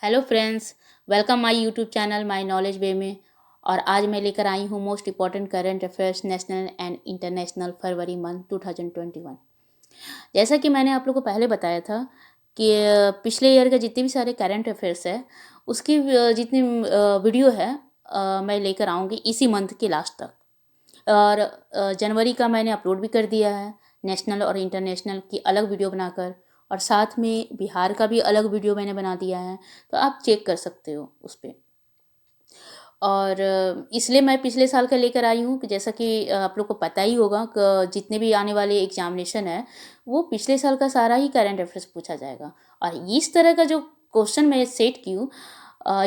Hello friends, welcome my YouTube channel my knowledge way में। और आज मैं लेकर आई हूँ most important current affairs national and international फरवरी मंथ 2021। जैसा कि मैंने आप लोगों को पहले बताया था कि पिछले ईयर के जितने भी सारे करंट अफेयर्स है उसकी जितनी वीडियो है मैं लेकर आऊँगी इसी मंथ के लास्ट तक। और जनवरी का मैंने अपलोड भी कर दिया है, नेशनल और इंटरनेशनल की अलग वीडियो बनाकर, और साथ में बिहार का भी अलग वीडियो मैंने बना दिया है, तो आप चेक कर सकते हो उस पर। और इसलिए मैं पिछले साल का लेकर आई हूँ कि जैसा कि आप लोग को पता ही होगा कि जितने भी आने वाले एग्जामिनेशन है वो पिछले साल का सारा ही करंट अफेयर्स पूछा जाएगा। और इस तरह का जो क्वेश्चन मैं सेट की हूँ,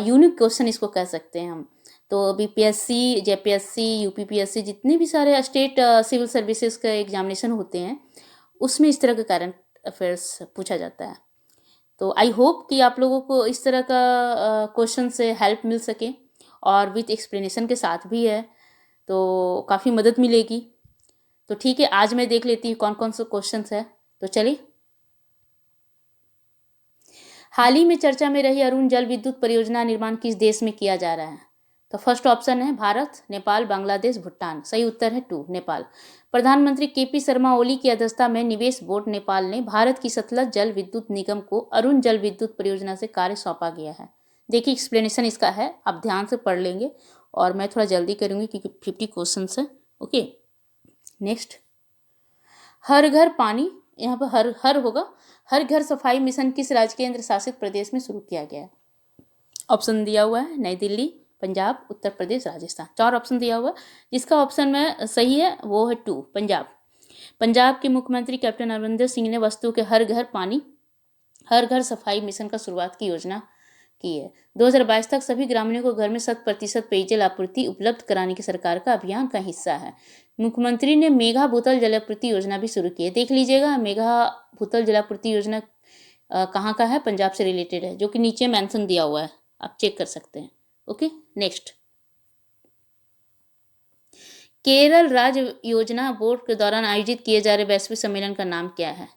यूनिक क्वेश्चन इसको कह सकते हैं हम। तो बीपीएससी, जेपीएससी, यूपीपीएससी, जितने भी सारे स्टेट सिविल सर्विसेज का एग्जामिनेशन होते हैं उसमें इस तरह का करंट अफेयर्स पूछा जाता है। तो आई होप कि आप लोगों को इस तरह का क्वेश्चन से हेल्प मिल सके, और विथ एक्सप्लेनेशन के साथ भी है तो काफ़ी मदद मिलेगी। तो ठीक है, आज मैं देख लेती हूँ कौन कौन से क्वेश्चंस है। तो चलिए, हाल ही में चर्चा में रही अरुण जल विद्युत परियोजना निर्माण किस देश में किया जा रहा है? तो फर्स्ट ऑप्शन है भारत, नेपाल, बांग्लादेश, भूटान। सही उत्तर है 2, नेपाल। प्रधानमंत्री केपी शर्मा ओली की अध्यक्षता में निवेश बोर्ड नेपाल ने भारत की सतलज जल विद्युत निगम को अरुण जल विद्युत परियोजना से कार्य सौंपा गया है। देखिए, एक्सप्लेनेशन इसका है, आप ध्यान से पढ़ लेंगे और मैं थोड़ा जल्दी करूँगी क्योंकि 50 क्वेश्चन है। ओके, नेक्स्ट, हर घर पानी, यहाँ पर हर हर होगा, हर घर सफाई मिशन किस राज्य केंद्र शासित प्रदेश में शुरू किया गया है? ऑप्शन दिया हुआ है नई दिल्ली, पंजाब, उत्तर प्रदेश, राजस्थान। 4 ऑप्शन दिया हुआ है, जिसका ऑप्शन में सही है वो है 2, पंजाब। पंजाब के मुख्यमंत्री कैप्टन अमरिंदर सिंह ने वस्तु के हर घर पानी, हर घर सफाई मिशन का शुरुआत की योजना की है। 2022 तक सभी ग्रामीणों को घर में 100% पेयजल आपूर्ति उपलब्ध कराने की सरकार का अभियान का हिस्सा है। मुख्यमंत्री ने मेघा भूतल जलापूर्ति योजना भी शुरू की है। देख लीजिएगा, मेघा भूतल जलापूर्ति योजना कहाँ का है, पंजाब से रिलेटेड है, जो कि नीचे मेंशन दिया हुआ है, आप चेक कर सकते हैं। ओके, नेक्स्ट, केरल राज्य योजना बोर्ड के दौरान आयोजित किए जा रहे वैश्विक सम्मेलन का नाम क्या है?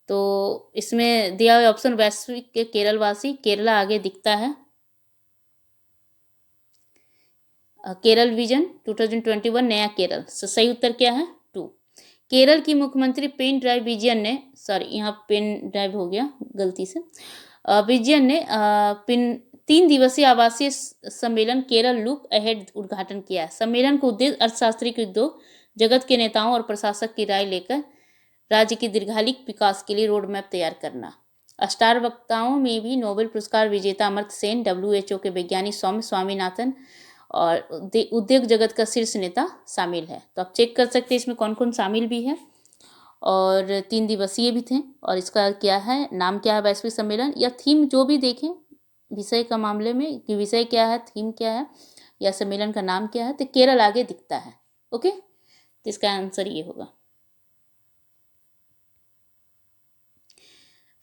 तो इसमें दिया हुआ ऑप्शन वैश्विक के केरलवासी, केरला आगे दिखता है, केरल विजन 2021 नया केरल। सही उत्तर क्या है? 2। केरल की मुख्यमंत्री पेन ड्राइव विजयन ने, सॉरी यहाँ पेन ड्राइव हो गया गलती से, विजयन ने 3 दिवसीय आवासीय सम्मेलन केरल लुक अहेड उद्घाटन किया। सम्मेलन का उद्देश्य अर्थशास्त्री के उद्योग जगत के नेताओं और प्रशासक की राय लेकर राज्य के दीर्घकालिक विकास के लिए रोड मैप तैयार करना। स्टार वक्ताओं में भी नोबेल पुरस्कार विजेता अमर्त्य सेन, WHO के वैज्ञानिक सौम्य स्वामीनाथन और उद्योग जगत का शीर्ष नेता शामिल है। तो आप चेक कर सकते हैं इसमें कौन कौन शामिल भी है, और 3 दिवसीय भी थे। और इसका क्या है, नाम क्या है, वैश्विक सम्मेलन या थीम, जो भी देखें विषय का मामले में कि विषय क्या है, थीम क्या है या सम्मेलन का नाम क्या है, तो केरल आगे दिखता है। ओके, तो इसका आंसर ये होगा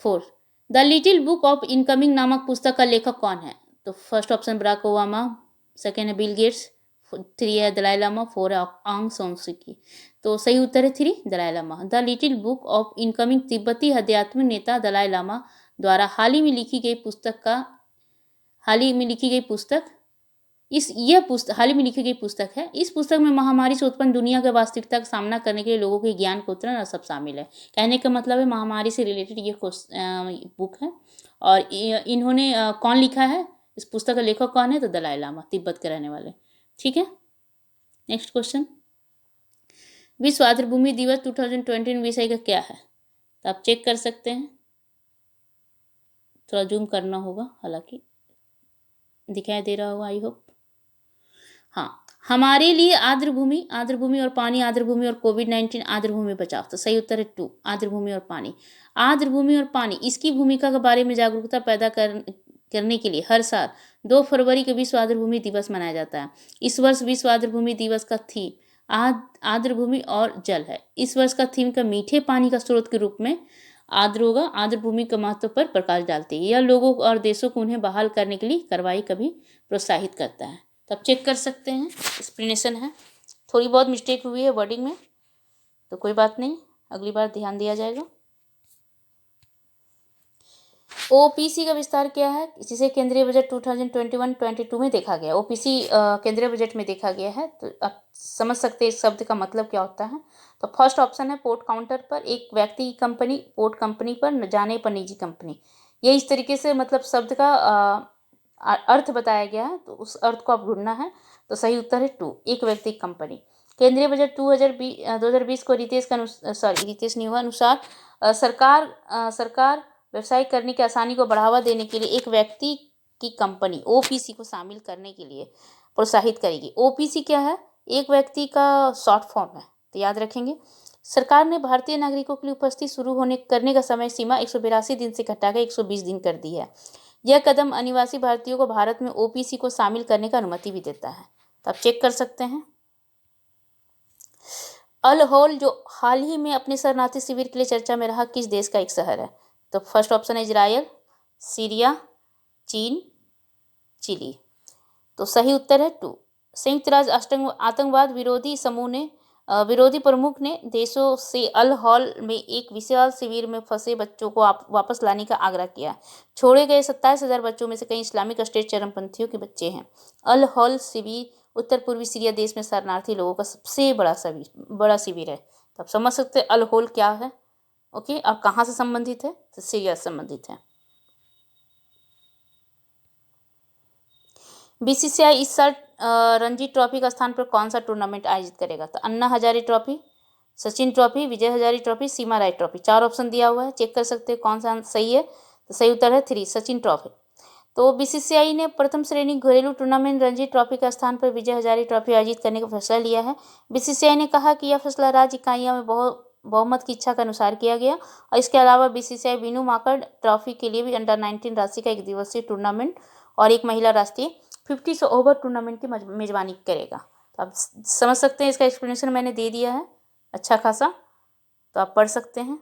4। The little book of incoming नामक पुस्तक का लेखक कौन है? तो first option Barack Obama, second है बिल गेट्स, 3 है दलाई लामा, 4 है आंग सान सू की। तो सही उत्तर है 3, Dalai Lama. The little book of incoming तिब्बती आध्यात्मिक नेता दलाई लामा द्वारा हाल ही में लिखी गई पुस्तक हाल ही में लिखी गई पुस्तक है। इस पुस्तक में महामारी से उत्पन्न दुनिया के वास्तविकता का सामना करने के लिए लोगों के ज्ञान को उतरना सब शामिल है। कहने का मतलब है महामारी से रिलेटेड ये बुक है। और इन्होंने कौन लिखा है, इस पुस्तक का लेखक कौन है? तो दलाई लामा, तिब्बत के रहने वाले। ठीक है, नेक्स्ट क्वेश्चन, विश्व आर्द्रभूमि दिवस 2020 विषय का क्या है? तो आप चेक कर सकते हैं, थोड़ा जूम करना होगा, हालांकि दिखाई दे रहा होगा, आई होप। हाँ, हमारे लिए आर्द्रभूमि और पानी, आर्द्रभूमि और कोविड-19, आर्द्रभूमि बचाओ। तो सही उत्तर है 2, आर्द्रभूमि और पानी। आर्द्रभूमि और पानी, इसकी भूमिका के बारे में जागरूकता पैदा करने के लिए हर साल 2 फरवरी को विश्व आर्द्रभूमि दिवस मनाया जाता है। इस वर्ष विश्व आर्द्रभूमि दिवस का थीम आर्द्रभूमि और जल है। इस वर्ष का थीम का मीठे पानी का स्रोत के रूप में आर्द्रभूमि के महत्व पर प्रकाश डालती है। यह लोगों और देशों को उन्हें बहाल करने के लिए कार्रवाई का भी प्रोत्साहित करता है। तो आप चेक कर सकते हैं, एक्सप्लेनेशन है, थोड़ी बहुत मिस्टेक हुई है वर्डिंग में, तो कोई बात नहीं, अगली बार ध्यान दिया जाएगा। ओपीसी का विस्तार क्या है, जिसे केंद्रीय बजट 2021-22 में देखा गया। ओपीसी केंद्रीय बजट में देखा गया है, तो आप समझ सकते हैं इस शब्द का मतलब क्या होता है। तो फर्स्ट ऑप्शन है पोर्ट काउंटर पर एक व्यक्ति की कंपनी, पोर्ट कंपनी पर जाने पर निजी कंपनी। ये इस तरीके से मतलब शब्द का अर्थ बताया गया है, तो उस अर्थ को आप ढूंढना है। तो सही उत्तर है 2, एक व्यक्ति की कंपनी। केंद्रीय बजट 2020 को रितेश का रितेश नहीं हुआ अनुसार सरकार व्यवसाय करने की आसानी को बढ़ावा देने के लिए एक व्यक्ति की कंपनी ओपीसी को शामिल करने के लिए प्रोत्साहित करेगी। ओपीसी क्या है, एक व्यक्ति का शॉर्ट फॉर्म है, तो याद रखेंगे। सरकार ने भारतीय नागरिकों के लिए उपस्थिति शुरू होने करने का समय सीमा 182 दिन से घटाकर 120 दिन कर दी है। यह कदम अनिवासी भारतीयों को भारत में ओपीसी को शामिल करने का अनुमति भी देता है। तो आप चेक कर सकते हैं। अल होल जो हाल ही में अपने शरणार्थी शिविर के लिए चर्चा में रहा, किस देश का एक शहर है। तो फर्स्ट ऑप्शन है इजराइल, सीरिया, चीन, चिली। तो सही उत्तर है 2। संयुक्त राज्य आतंकवाद विरोधी समूह ने विरोधी प्रमुख ने देशों से अल हॉल में एक विशाल शिविर में फंसे बच्चों को वापस लाने का आग्रह किया। छोड़े गए 27,000 बच्चों में से कई इस्लामिक स्टेट चरमपंथियों के बच्चे हैं। अल हॉल शिविर उत्तर पूर्वी सीरिया देश में शरणार्थी लोगों का सबसे बड़ा शिविर है। तो आप समझ सकते हैं अल होल क्या है। ओके, और कहाँ से संबंधित है, तो सीरिया से संबंधित है। बीसीसीआई इस साल रणजी ट्रॉफी का स्थान पर कौन सा टूर्नामेंट आयोजित करेगा। तो Anna Hazare trophy, Sachin trophy, Vijay Hazare trophy, सीमा राय ट्रॉफी। 4 ऑप्शन दिया हुआ है, चेक कर सकते हैं कौन सा सही है। तो सही उत्तर है 3, सचिन ट्रॉफी। तो बीसीसीआई ने प्रथम श्रेणी घरेलू टूर्नामेंट रणजी ट्रॉफी का स्थान पर विजय हजारे ट्रॉफी आयोजित करने का फैसला लिया है। बीसीसीआई ने कहा कि यह फैसला राज्य इकाइयों में बहुमत की इच्छा के अनुसार किया गया और इसके अलावा बीसीसीआई बिनू माकड़ ट्रॉफी के लिए भी अंडर 19 राशि का एक दिवसीय टूर्नामेंट और एक महिला राष्ट्रीय 50 ओवर टूर्नामेंट की मेजबानी करेगा। तो आप समझ सकते हैं, इसका एक्सप्लेनेशन मैंने दे दिया है अच्छा खासा, तो आप पढ़ सकते हैं।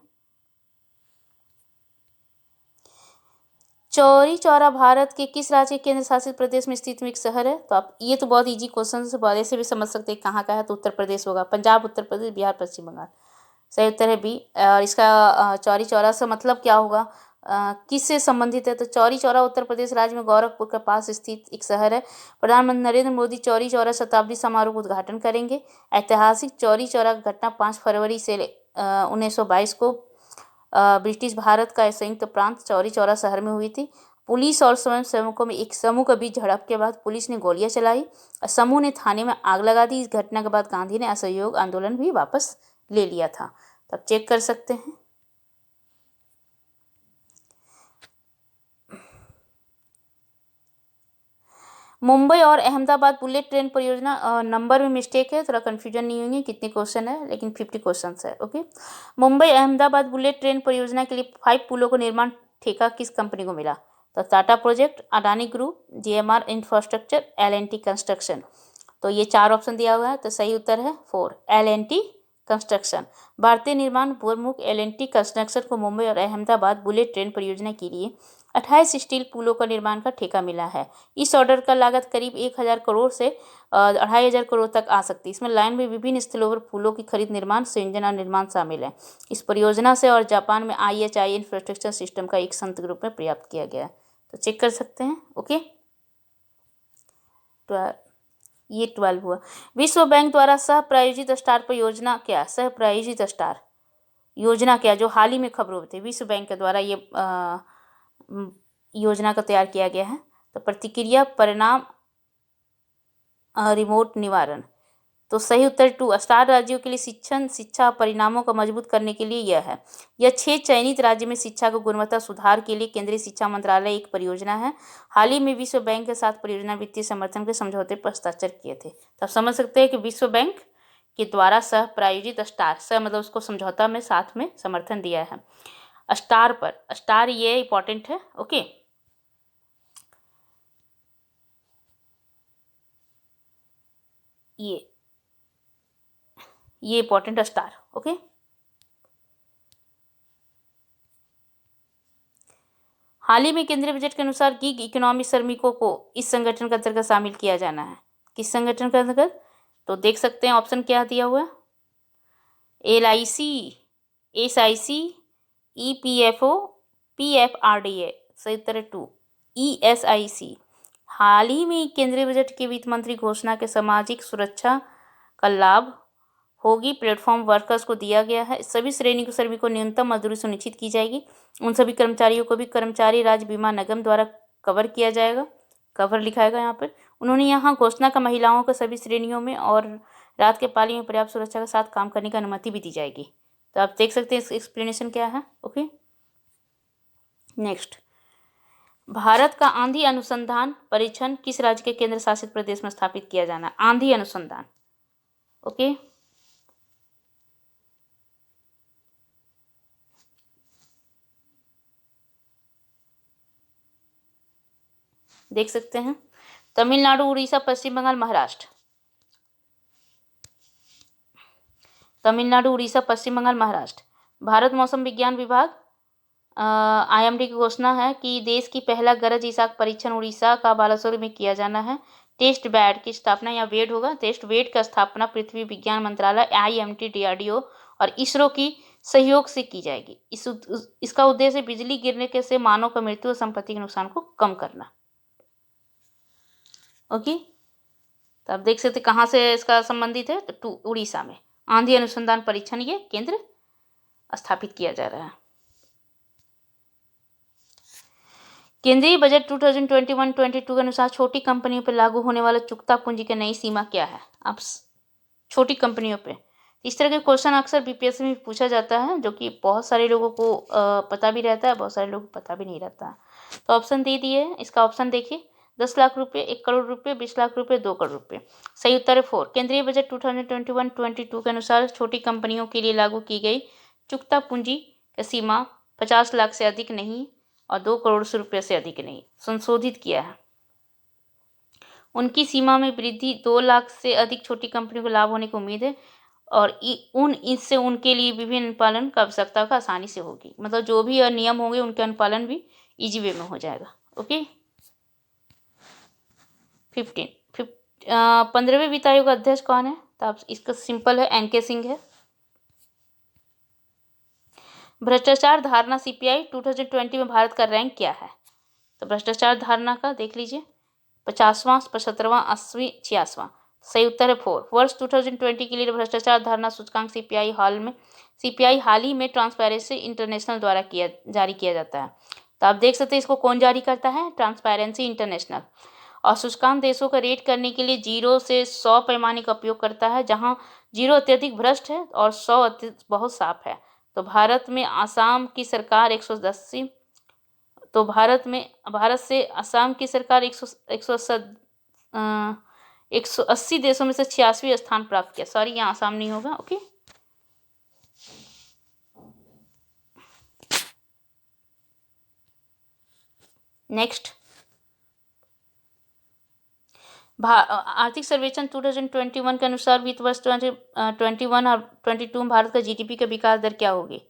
चौरी चौरा भारत के किस राज्य के केंद्र शासित प्रदेश में स्थित एक शहर है। तो आप ये तो बहुत इजी क्वेश्चन से बहुत ऐसे भी समझ सकते हैं कहाँ का है। तो उत्तर प्रदेश होगा, पंजाब, उत्तर प्रदेश, बिहार, पश्चिम बंगाल। सही उत्तर है बी। और इसका चौरी चौरा से मतलब क्या होगा, किससे संबंधित है। तो चौरी चौरा उत्तर प्रदेश राज्य में गोरखपुर के पास स्थित एक शहर है। प्रधानमंत्री नरेंद्र मोदी चौरी चौरा शताब्दी समारोह का उद्घाटन करेंगे। ऐतिहासिक चौरी चौरा घटना 5 फरवरी से 1922 को ब्रिटिश भारत का संयुक्त प्रांत चौरी चौरा शहर में हुई थी। पुलिस और स्वयंसेवकों में एक समूह के बीच झड़प के बाद पुलिस ने गोलियां चलाई और समूह ने थाने में आग लगा दी। इस घटना के बाद गांधी ने असहयोग आंदोलन भी वापस ले लिया था। तो आप चेक कर सकते हैं। मुंबई और अहमदाबाद बुलेट ट्रेन परियोजना, नंबर में मिस्टेक है, थोड़ा कन्फ्यूजन नहीं होंगे कितने क्वेश्चन है, लेकिन 50 क्वेश्चन है। Okay, Mumbai Ahmedabad bullet train परियोजना के लिए 5 पुलों को निर्माण ठेका किस कंपनी को मिला। तो Tata project, Adani group, GMR infrastructure, L&T construction. तो ये 4 ऑप्शन दिया हुआ है, तो सही उत्तर है 4, L&T कंस्ट्रक्शन। भारतीय निर्माण प्रमुख L&T कंस्ट्रक्शन को मुंबई और अहमदाबाद बुलेट ट्रेन परियोजना के लिए 28 स्टील पुलों का निर्माण का ठेका मिला है। इस ऑर्डर का लागत करीब 1,000 करोड़ से 2,500 करोड़ तक आ सकती है। इसमें लाइन में विभिन्न स्थलों पर पुलों की खरीद, निर्माण, संयोजन और निर्माण शामिल है। इस परियोजना से और जापान में IHI इंफ्रास्ट्रक्चर सिस्टम का एक संयुक्त रूप में पर्याप्त किया गया है। तो चेक कर सकते हैं। ओके, ये 12 हुआ। विश्व बैंक द्वारा सह प्रायोजित स्टार परियोजना क्या, सह प्रायोजित स्टार योजना क्या, जो हाल ही में खबरों में थे। विश्व बैंक के द्वारा ये योजना का तैयार किया गया है। तो प्रतिक्रिया, परिणाम, रिमोट निवारण। तो सही उत्तर 2, स्टार राज्यों के लिए शिक्षा परिणामों को मजबूत करने के लिए यह है। यह 6 चयनित राज्य में शिक्षा को गुणवत्ता सुधार के लिए केंद्रीय शिक्षा मंत्रालय एक परियोजना है। हाल ही में विश्व बैंक के साथ परियोजना वित्तीय समर्थन के समझौते पर हस्ताक्षर किए थे। तो आप समझ सकते हैं कि विश्व बैंक के द्वारा सह प्रायोजित स्टार, सह मतलब उसको समझौता में साथ में समर्थन दिया है। स्टार पर, स्टार ये इंपॉर्टेंट है। ओके, ये इंपॉर्टेंट स्टार। ओके, हाल ही में केंद्रीय बजट के अनुसार गिग इकोनॉमी श्रमिकों को इस संगठन के अंतर्गत शामिल किया जाना है। किस संगठन के अंतर्गत, तो देख सकते हैं ऑप्शन क्या दिया हुआ है। LIC, SIC, EPFO, PFRDA। सही उत्तर है 2। ESIC हाल ही में केंद्रीय बजट के वित्त मंत्री घोषणा के सामाजिक सुरक्षा का लाभ होगी प्लेटफॉर्म वर्कर्स को दिया गया है। सभी श्रमिकों को न्यूनतम मजदूरी सुनिश्चित की जाएगी। उन सभी कर्मचारियों को भी कर्मचारी राज्य बीमा निगम द्वारा कवर किया जाएगा। कवर लिखाएगा यहाँ पर। उन्होंने यहाँ घोषणा का महिलाओं को सभी श्रेणियों में और रात के पाली में पर्याप्त सुरक्षा के साथ काम करने की अनुमति भी दी जाएगी। तो आप देख सकते हैं इसका एक्सप्लेनेशन क्या है। ओके, नेक्स्ट, भारत का आंधी अनुसंधान परीक्षण किस राज्य के केंद्र शासित प्रदेश में स्थापित किया जाना है? आंधी अनुसंधान। ओके, देख सकते हैं तमिलनाडु, उड़ीसा, पश्चिम बंगाल, महाराष्ट्र। तमिलनाडु, उड़ीसा, पश्चिम बंगाल, महाराष्ट्र। भारत मौसम विज्ञान विभाग IMD की घोषणा है कि देश की पहला गरज ईसाक परीक्षण उड़ीसा का बालासोर में किया जाना है। टेस्ट बेड की स्थापना या वेड होगा। टेस्ट बेड का स्थापना पृथ्वी विज्ञान मंत्रालय IMT, DRDO और इसरो की सहयोग से की जाएगी। इसका उद्देश्य बिजली गिरने के से मानव का मृत्यु और संपत्ति के नुकसान को कम करना। ओके, तो आप देख सकते कहाँ से इसका संबंधित है, तो उड़ीसा में आंधी अनुसंधान परीक्षण ये केंद्र स्थापित किया जा रहा है। केंद्रीय बजट 2021-22 के अनुसार छोटी कंपनियों पर लागू होने वाला चुकता पूंजी की नई सीमा क्या है? आप छोटी कंपनियों पे इस तरह के क्वेश्चन अक्सर BPSC में पूछा जाता है, जो कि बहुत सारे लोगों को पता भी रहता है, बहुत सारे लोगों को पता भी नहीं रहता है। तो ऑप्शन दे दिए, इसका ऑप्शन देखिए, 10 लाख रुपये, 1 करोड़ रुपये, 20 लाख रुपये, 2 करोड़ रुपये। सही उत्तर है 4। केंद्रीय बजट 2021-22 के अनुसार छोटी कंपनियों के लिए लागू की गई चुकता पूंजी की सीमा 50 लाख से अधिक नहीं और 2 करोड़ रुपये से अधिक नहीं संशोधित किया है। उनकी सीमा में वृद्धि 2 लाख से अधिक छोटी कंपनियों को लाभ होने की उम्मीद है और इससे उनके लिए विभिन्न अनुपालन का आवश्यकता का आसानी से होगी। मतलब जो भी नियम होंगे उनके अनुपालन भी इजी वे में हो जाएगा। ओके, 15वें वित्त आयोग का अध्यक्ष कौन है? तो आप इसका सिंपल है, NK सिंह है। भ्रष्टाचार धारणा CPI 2020 में भारत का रैंक क्या है? तो भ्रष्टाचार धारणा का देख लीजिए, 50वां, 75वां, 80वां, 86वां। सही उत्तर है 4। वर्ष 2020 के लिए भ्रष्टाचार धारणा सूचकांक CPI हाल ही में ट्रांसपेरेंसी इंटरनेशनल द्वारा जारी किया जाता है। तो आप देख सकते हैं इसको कौन जारी करता है? Transparency international. और सूचकांक देशों का रेट करने के लिए 0 से 100 पैमाने का उपयोग करता है, जहां 0 अत्यधिक भ्रष्ट है और 100 अत्यधिक बहुत साफ है। तो भारत में असम की सरकार 180, तो भारत से असम की सरकार 180 देशों में से 86वें स्थान प्राप्त किया। सॉरी, यहाँ असम नहीं होगा। ओके, नेक्स्ट, आर्थिक सर्वेक्षण 2021 के अनुसार वित्त वर्ष 2021 और 22 में भारत का GDP का विकास दर क्या होगी?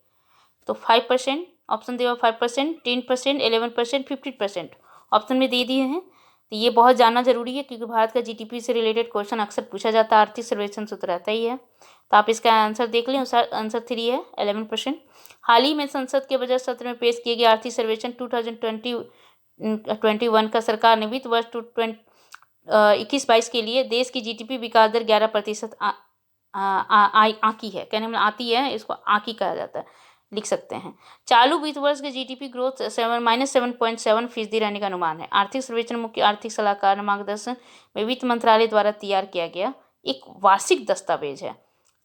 तो 5%, ऑप्शन दिया 5%, 10%, 11%, 15%। ऑप्शन में दे दिए हैं। तो ये बहुत जानना जरूरी है क्योंकि भारत का GDP से रिलेटेड क्वेश्चन अक्सर पूछा जाता है, आर्थिक सर्वेक्षण से तो रहता ही है। तो आप इसका आंसर देख लें, आंसर 3 है, 11%। हाल ही में संसद के बजट सत्र में पेश किए गए आर्थिक सर्वेक्षण 2021 का सरकार ने वित्त वर्ष 21-22 के लिए देश की GDP विकास दर 11% आंकी है। कहने में आती है, इसको आंकी कहा जाता है, लिख सकते हैं। चालू वित्त वर्ष के GDP ग्रोथ -7.7% रहने का अनुमान है। आर्थिक सर्वेक्षण मुख्य आर्थिक सलाहकार मार्गदर्शन में वित्त मंत्रालय द्वारा तैयार किया गया एक वार्षिक दस्तावेज है,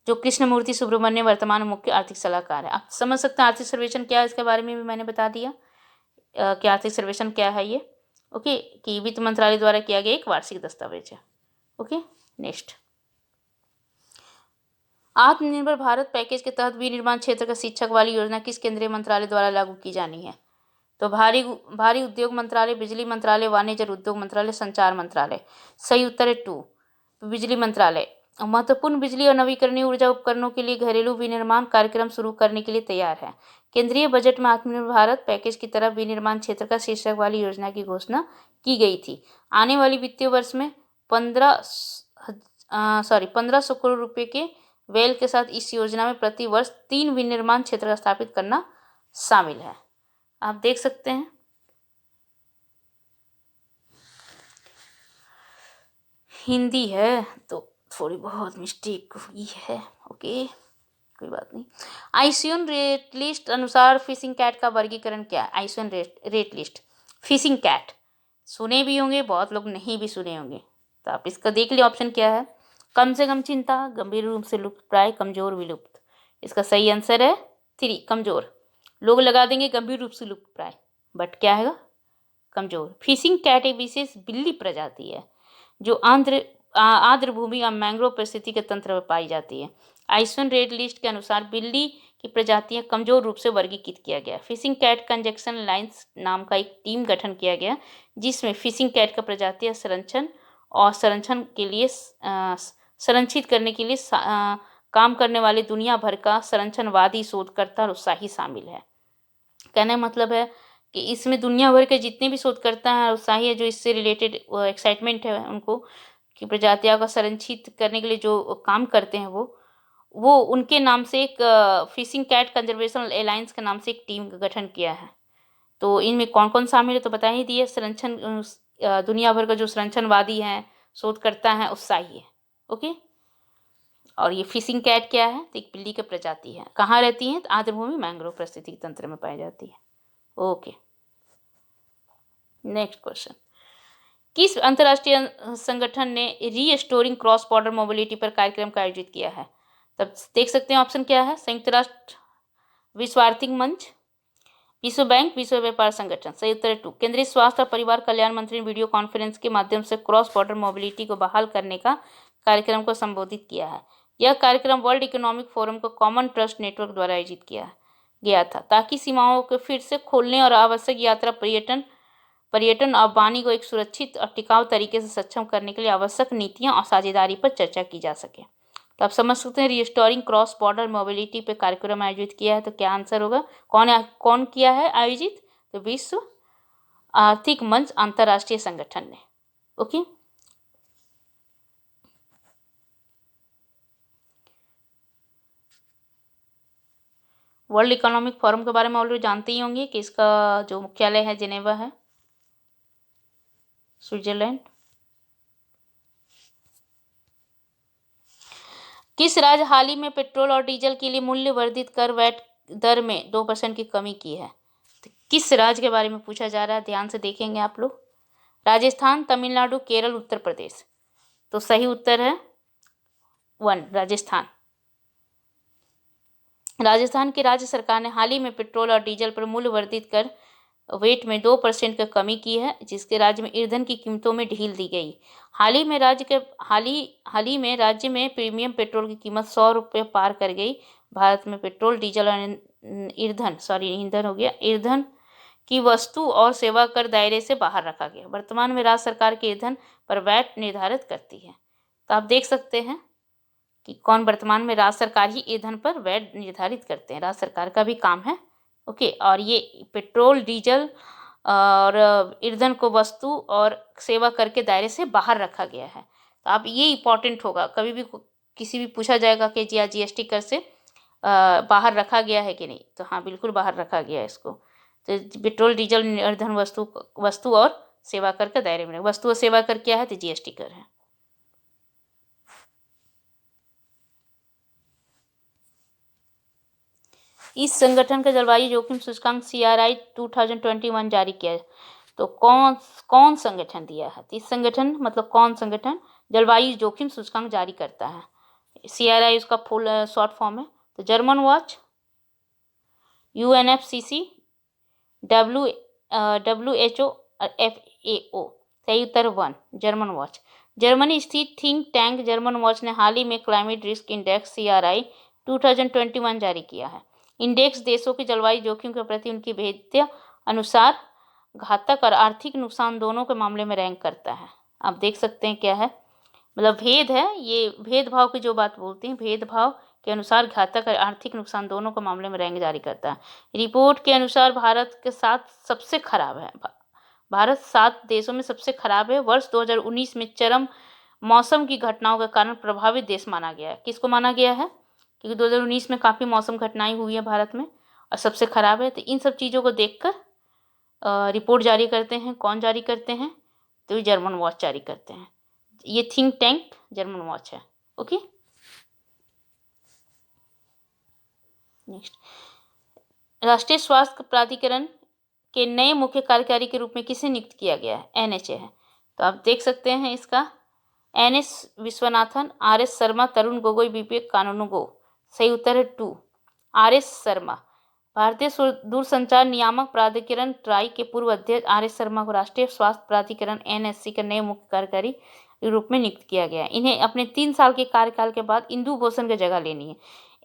जो कृष्णमूर्ति सुब्रमण्यम वर्तमान मुख्य आर्थिक सलाहकार है। आप समझ सकते हैं आर्थिक सर्वेक्षण क्या है, इसके बारे में भी मैंने बता दिया कि आर्थिक सर्वेक्षण क्या है ये। ओके, कि वित्त मंत्रालय द्वारा किया गया एक वार्षिक दस्तावेज है। ओके, नेक्स्ट, आत्मनिर्भर भारत पैकेज के तहत विनिर्माण क्षेत्र का शिक्षक वाली योजना किस केंद्रीय मंत्रालय द्वारा लागू की जानी है? तो भारी उद्योग मंत्रालय, बिजली मंत्रालय, वाणिज्य और उद्योग मंत्रालय, संचार मंत्रालय। सही उत्तर है 2, बिजली मंत्रालय। महत्वपूर्ण बिजली और नवीकरणीय ऊर्जा उपकरणों के लिए घरेलू विनिर्माण कार्यक्रम शुरू करने के लिए तैयार है। केंद्रीय बजट में आत्मनिर्भर भारत पैकेज की तरफ विनिर्माण क्षेत्र का शीर्षक वाली योजना की घोषणा की गई थी। आने वाली वित्तीय वर्ष में 1500 करोड़ रुपए के वेल के साथ इस योजना में प्रति वर्ष 3 विनिर्माण क्षेत्र स्थापित करना शामिल है। आप देख सकते हैं हिंदी है तो थोड़ी बहुत मिस्टेक हुई है, ओके कोई बात नहीं। आईसीएन रेट लिस्ट अनुसार फिशिंग कैट का वर्गीकरण क्या है? IUCN red list fishing cat सुने भी होंगे, बहुत लोग नहीं भी सुने होंगे, तो आप इसका देख लिया ऑप्शन क्या है। कम से कम चिंता, गंभीर रूप से लुप्त प्राय, कमजोर विलुप्त। इसका सही आंसर है 3 कमजोर। लोग लगा देंगे गंभीर रूप से लुप्त प्राय, बट क्या है कमजोर। फिशिंग कैट एक विशेष बिल्ली प्रजाति है जो आर्द्र भूमि और मैंग्रोव परिस्थिति के तंत्र में पाई जाती है। आईसीएन रेड लिस्ट के अनुसार बिल्ली की प्रजातियां कमजोर रूप से वर्गीकृत किया गया। फिशिंग कैट कंजक्शन लाइन्स नाम का एक टीम गठन किया गया जिसमें फिशिंग कैट का प्रजातियां संरक्षण के लिए संरक्षित करने के लिए काम करने वाले दुनिया भर का संरक्षणवादी शोधकर्ता और उत्साही शामिल है। कहने का मतलब है कि इसमें दुनिया भर के जितने भी शोधकर्ता हैं उत्साही है, जो इससे रिलेटेड एक्साइटमेंट है उनको कि प्रजातियों का संरक्षित करने के लिए जो काम करते हैं वो उनके नाम से एक फिशिंग कैट कंजर्वेशन अलायंस के नाम से एक टीम का गठन किया है। तो इनमें कौन कौन शामिल है तो बता ही दिए। संरक्षण दुनिया भर का जो संरक्षणवादी हैं, शोधकर्ता हैं, उत्साही है, ओके। और ये फिशिंग कैट क्या है तो एक बिल्ली की प्रजाति है। कहाँ रहती है? आर्द्रभूमि मैंग्रोव पारिस्थितिकी तंत्र में पाई जाती है, ओके। नेक्स्ट क्वेश्चन, किस अंतर्राष्ट्रीय संगठन ने रीस्टोरिंग क्रॉस बॉर्डर मोबिलिटी पर कार्यक्रम का आयोजित किया है? तब देख सकते हैं ऑप्शन क्या है। संयुक्त राष्ट्र, विश्व आर्थिक मंच, विश्व बैंक, विश्व व्यापार संगठन। सही उत्तर 2। केंद्रीय स्वास्थ्य और परिवार कल्याण मंत्री ने वीडियो कॉन्फ्रेंस के माध्यम से क्रॉस बॉर्डर मोबिलिटी को बहाल करने का कार्यक्रम को संबोधित किया है। यह कार्यक्रम वर्ल्ड इकोनॉमिक फोरम को कॉमन ट्रस्ट नेटवर्क द्वारा आयोजित किया गया था ताकि सीमाओं को फिर से खोलने और आवश्यक यात्रा पर्यटन और वाणी को एक सुरक्षित और टिकाऊ तरीके से सक्षम करने के लिए आवश्यक नीतियां और साझेदारी पर चर्चा की जा सके। तो आप समझ सकते हैं रिस्टोरिंग क्रॉस बॉर्डर मोबिलिटी पे कार्यक्रम आयोजित किया है, तो क्या आंसर होगा? कौन किया है आयोजित? तो विश्व आर्थिक मंच अंतरराष्ट्रीय संगठन ने, ओके। वर्ल्ड इकोनॉमिक फोरम के बारे में ऑलरेडी जानते ही होंगे कि इसका जो मुख्यालय है जिनेवा है, स्विट्जरलैंड। किस राज्य हाल ही में पेट्रोल और डीजल के लिए मूल्य वर्धित कर वैट दर में 2% की कमी की है? तो किस राज्य के बारे में पूछा जा रहा है, ध्यान से देखेंगे आप लोग। राजस्थान, तमिलनाडु, केरल, उत्तर प्रदेश। तो सही उत्तर है 1 राजस्थान। राजस्थान की राज्य सरकार ने हाल ही में पेट्रोल और डीजल पर मूल्य वर्धित कर वेट में 2% की कमी की है, जिसके राज्य में ईंधन की कीमतों में ढील दी गई। हाल ही में राज्य में प्रीमियम पेट्रोल की कीमत 100 रुपये पार कर गई। भारत में पेट्रोल, डीजल और ईंधन की वस्तु और सेवा कर दायरे से बाहर रखा गया। वर्तमान में राज्य सरकार के ईंधन पर वैट निर्धारित करती है। तो आप देख सकते हैं कि कौन वर्तमान में राज्य सरकार ही ईंधन पर वैट निर्धारित करते हैं, राज्य सरकार का भी काम है, ओके। और ये पेट्रोल, डीजल और ईंधन को वस्तु और सेवा कर के दायरे से बाहर रखा गया है। तो आप ये इंपॉर्टेंट होगा, कभी भी किसी भी पूछा जाएगा कि जीएसटी कर से बाहर रखा गया है कि नहीं, तो हाँ बिल्कुल बाहर रखा गया है इसको। तो पेट्रोल, डीजल, ईंधन, वस्तु और सेवा कर के दायरे में, वस्तु और सेवा कर क्या है तो जीएसटी कर है। इस संगठन का जलवायु जोखिम सूचकांक CRI 2021 जारी किया है। तो कौन संगठन दिया है? इस संगठन मतलब कौन संगठन जलवायु जोखिम सूचकांक जारी करता है? CRI उसका फुल शॉर्ट फॉर्म है। तो German watch, UNFCCC, WHO, FAO। सही उत्तर 1 जर्मन वॉच। जर्मनी स्थित थिंक टैंक जर्मन वॉच ने हाल ही में क्लाइमेट रिस्क इंडेक्स CRI 2021 जारी किया है। इंडेक्स देशों के जलवायु जोखिम के प्रति उनकी भेद्यता अनुसार घातक और आर्थिक नुकसान दोनों के मामले में रैंक करता है। आप देख सकते हैं क्या है, मतलब भेद है, ये भेदभाव की जो बात बोलते हैं, भेदभाव के अनुसार घातक और आर्थिक नुकसान दोनों के मामले में रैंक जारी करता है। रिपोर्ट के अनुसार भारत के साथ सबसे खराब है। भारत 7 देशों में सबसे खराब है। वर्ष 2019 में चरम मौसम की घटनाओं के कारण प्रभावित देश माना गया है। किसको माना गया है? क्योंकि 2019 में काफ़ी मौसम घटनाएं हुई है भारत में और सबसे खराब है। तो इन सब चीज़ों को देखकर रिपोर्ट जारी करते हैं। कौन जारी करते हैं? तो ये जर्मन वॉच जारी करते हैं। ये थिंक टैंक जर्मन वॉच है। ओके, नेक्स्ट, राष्ट्रीय स्वास्थ्य प्राधिकरण के नए मुख्य कार्यकारी के रूप में किसे नियुक्त किया गया है? एनएचए है। तो आप देख सकते हैं इसका, एनएस विश्वनाथन, आरएस शर्मा, तरुण गोगोई, बीपीएक कानूनगो। सही उत्तर है 2, आरएस शर्मा। भारतीय दूरसंचार नियामक प्राधिकरण ट्राई के पूर्व अध्यक्ष आरएस शर्मा को राष्ट्रीय स्वास्थ्य प्राधिकरण एनएससी के नए मुख्य कार्यकारी के रूप में नियुक्त किया गया है। इन्हें अपने 3 साल के कार्यकाल के बाद इंदु भूषण की जगह लेनी है।